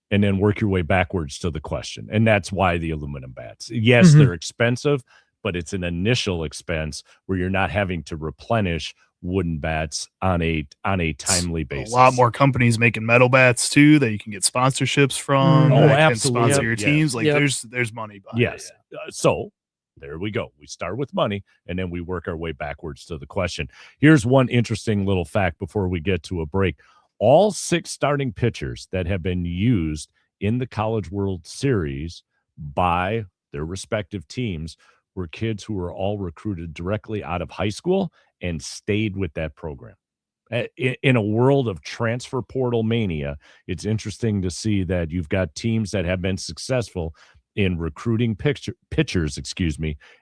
and then work your way backwards to the question. And that's why the aluminum bats. Yes, they're expensive, but it's an initial expense where you're not having to replenish wooden bats on a timely basis. A lot more companies making metal bats too that you can get sponsorships from. Absolutely. Can sponsor your teams. There's money behind it. So there we go. We start with money, and then we work our way backwards to the question. Here's one interesting little fact before we get to a break. All 6 starting pitchers that have been used in the College World Series by their respective teams were kids who were all recruited directly out of high school and stayed with that program. In a world of transfer portal mania, it's interesting to see that you've got teams that have been successful in recruiting pitchers,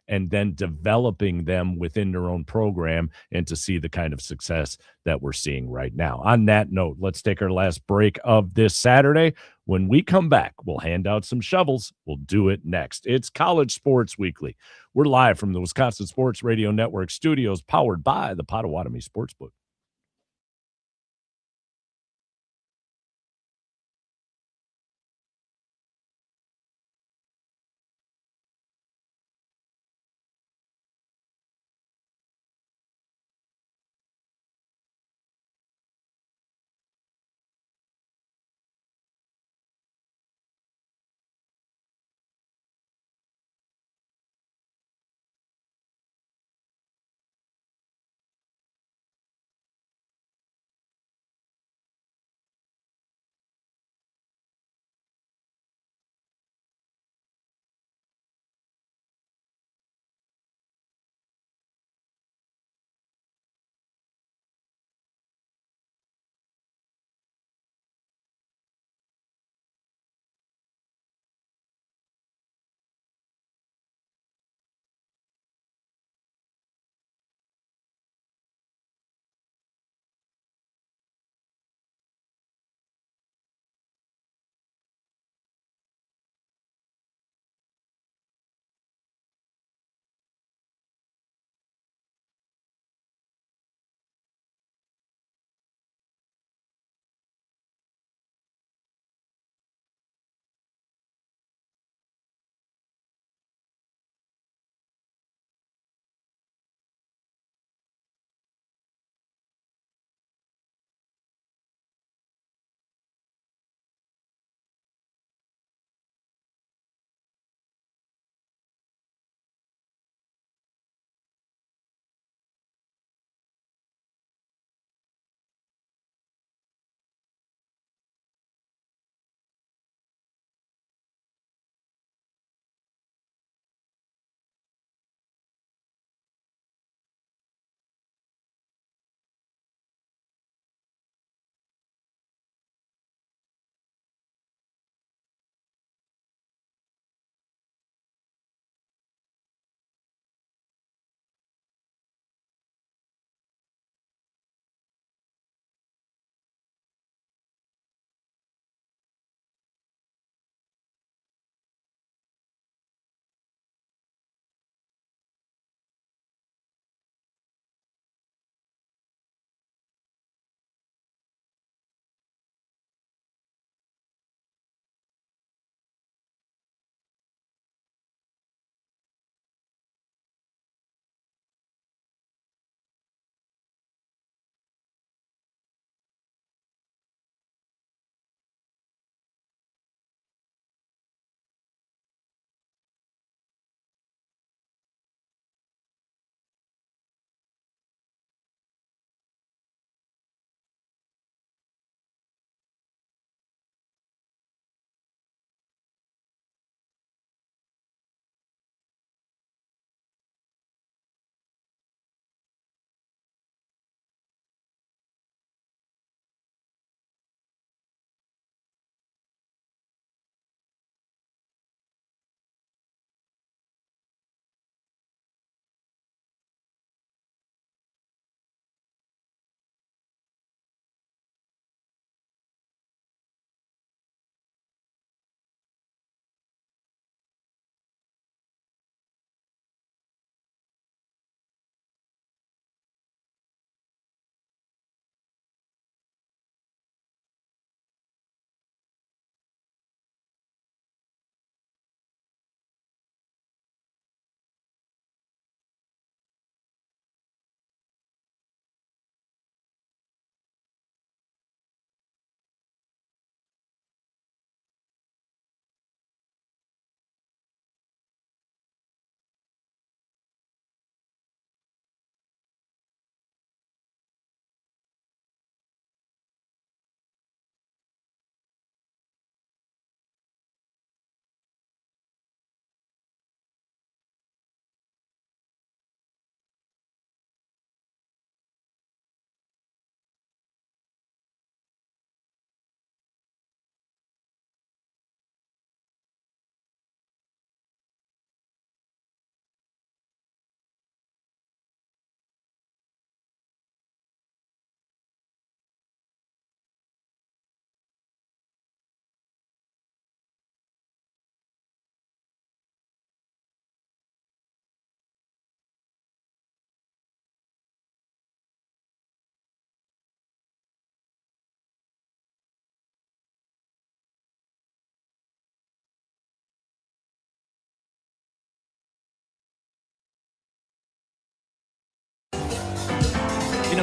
and then developing them within their own program, and to see the kind of success that we're seeing right now. On that note, let's take our last break of this Saturday. When we come back, we'll hand out some shovels. We'll do it next. It's College Sports Weekly. We're live from the Wisconsin Sports Radio Network studios, powered by the Potawatomi Sportsbook.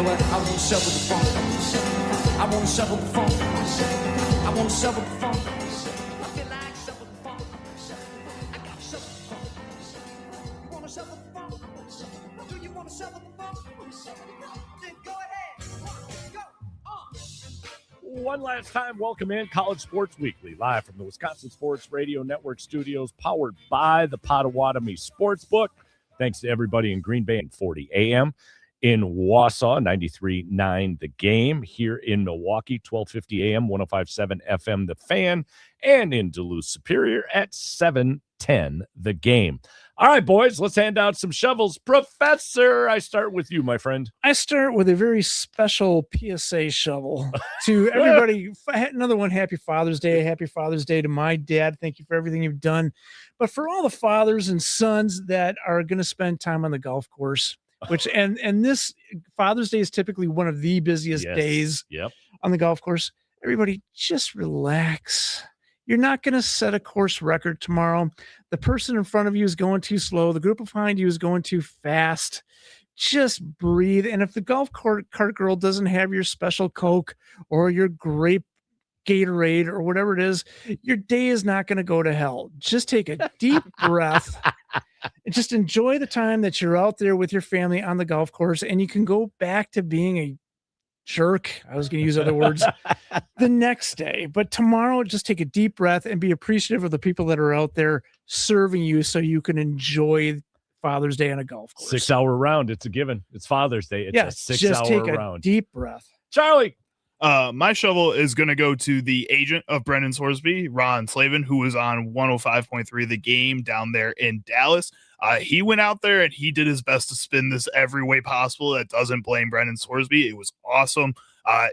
know what? I want to shovel the funk. I want to shovel the funk. I want to shovel the funk. I feel like shovel the funk. I got to shovel the funk. You want to shovel the funk? Do you want to shovel the funk? Then go ahead. Go. One last time, welcome in College Sports Weekly, live from the Wisconsin Sports Radio Network studios, powered by the Potawatomi Sportsbook. Thanks to everybody in Green Bay and 40 AM. In Wausau, 93.9 The Game. Here in Milwaukee, 1250 AM, 105.7 FM The Fan. And in Duluth Superior at 710 The Game. All right, boys, let's hand out some shovels. Professor, I start with you, my friend. I start with a very special PSA shovel to everybody. Another one, happy Father's Day. Happy Father's Day to my dad. Thank you for everything you've done. But for all the fathers and sons that are going to spend time on the golf course, which and this Father's Day is typically one of the busiest days on the golf course. Everybody just relax. You're not going to set a course record tomorrow. The person in front of you is going too slow. The group behind you is going too fast. Just breathe. And if the golf cart girl doesn't have your special Coke or your grape Gatorade or whatever it is, your day is not going to go to hell. Just take a deep breath and just enjoy the time that you're out there with your family on the golf course, and you can go back to being a jerk. I was going to use other words the next day, but tomorrow, just take a deep breath and be appreciative of the people that are out there serving you so you can enjoy Father's Day on a golf course. 6 hour round. It's a given. It's Father's Day. It's a 6 just hour take round. a deep breath. Charlie. My shovel is going to go to the agent of Brendan Sorsby, Ron Slavin, who was on 105.3 The Game down there in Dallas. He went out there and he did his best to spin this every way possible that doesn't blame Brendan Sorsby. It was awesome.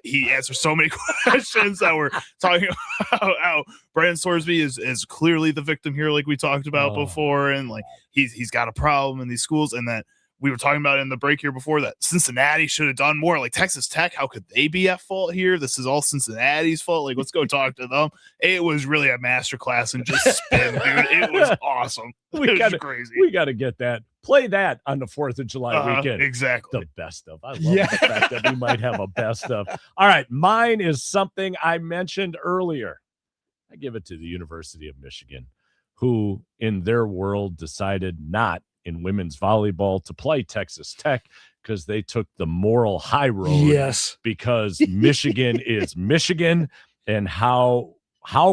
He answered so many questions that were talking about how Brendan Sorsby is clearly the victim here, like we talked about before, and like he's got a problem in these schools, and that we were talking about in the break here before that Cincinnati should have done more. Like Texas Tech, how could they be at fault here? This is all Cincinnati's fault. Like, let's go talk to them. It was really a masterclass in just spin, dude. It was awesome. It was crazy. We got to get that. Play that on the 4th of July weekend. Exactly. The best of. I love the fact that we might have a best of. All right. Mine is something I mentioned earlier. I give it to the University of Michigan, who in their world decided not in women's volleyball to play Texas Tech because they took the moral high road. Yes. Because Michigan is Michigan. And how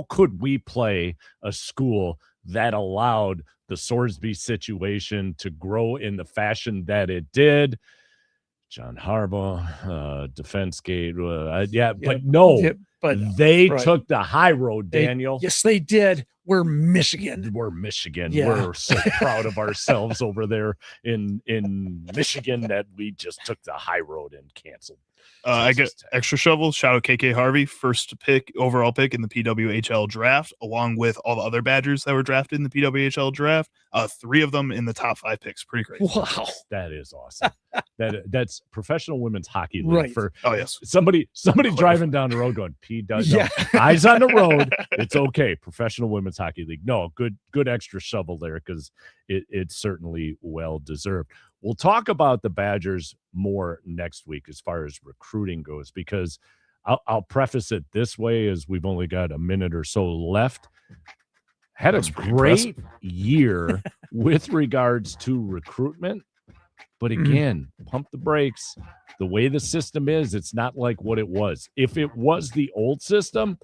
could we play a school that allowed the Sorsby situation to grow in the fashion that it did? John Harbaugh, Defense Gate. But no. But they took the high road, Daniel. Yes, they did. We're Michigan. We're Michigan. Yeah. We're so proud of ourselves over there in Michigan that we just took the high road and canceled. I get extra shovels. Shout out KK Harvey, first overall pick in the PWHL draft, along with all the other Badgers that were drafted in the PWHL draft. 3 of them in the top 5 picks. Pretty crazy. Wow, that is awesome. That's professional women's hockey league right. For yes, somebody driving down the road going eyes on the road. It's okay. Professional women's hockey league. No, good extra shovel there because it's certainly well deserved. We'll talk about the Badgers more next week as far as recruiting goes, because I'll preface it this way, as we've only got a minute or so left. Had a great year with regards to recruitment, but again, pump the brakes. The way the system is, it's not like what it was. If it was the old system,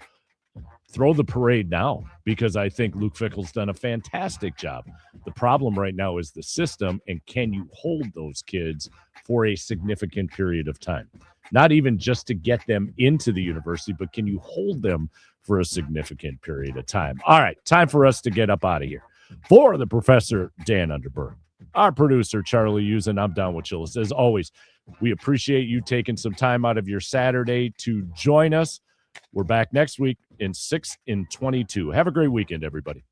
throw the parade now, because I think Luke Fickell's done a fantastic job. The problem right now is the system, and can you hold those kids for a significant period of time? Not even just to get them into the university, but can you hold them for a significant period of time? All right, time for us to get up out of here. For the Professor, Dan Underberg, our producer, Charlie Usen, I'm Don Wachillis. As always, we appreciate you taking some time out of your Saturday to join us. We're back next week in 6 in 22. Have a great weekend, everybody.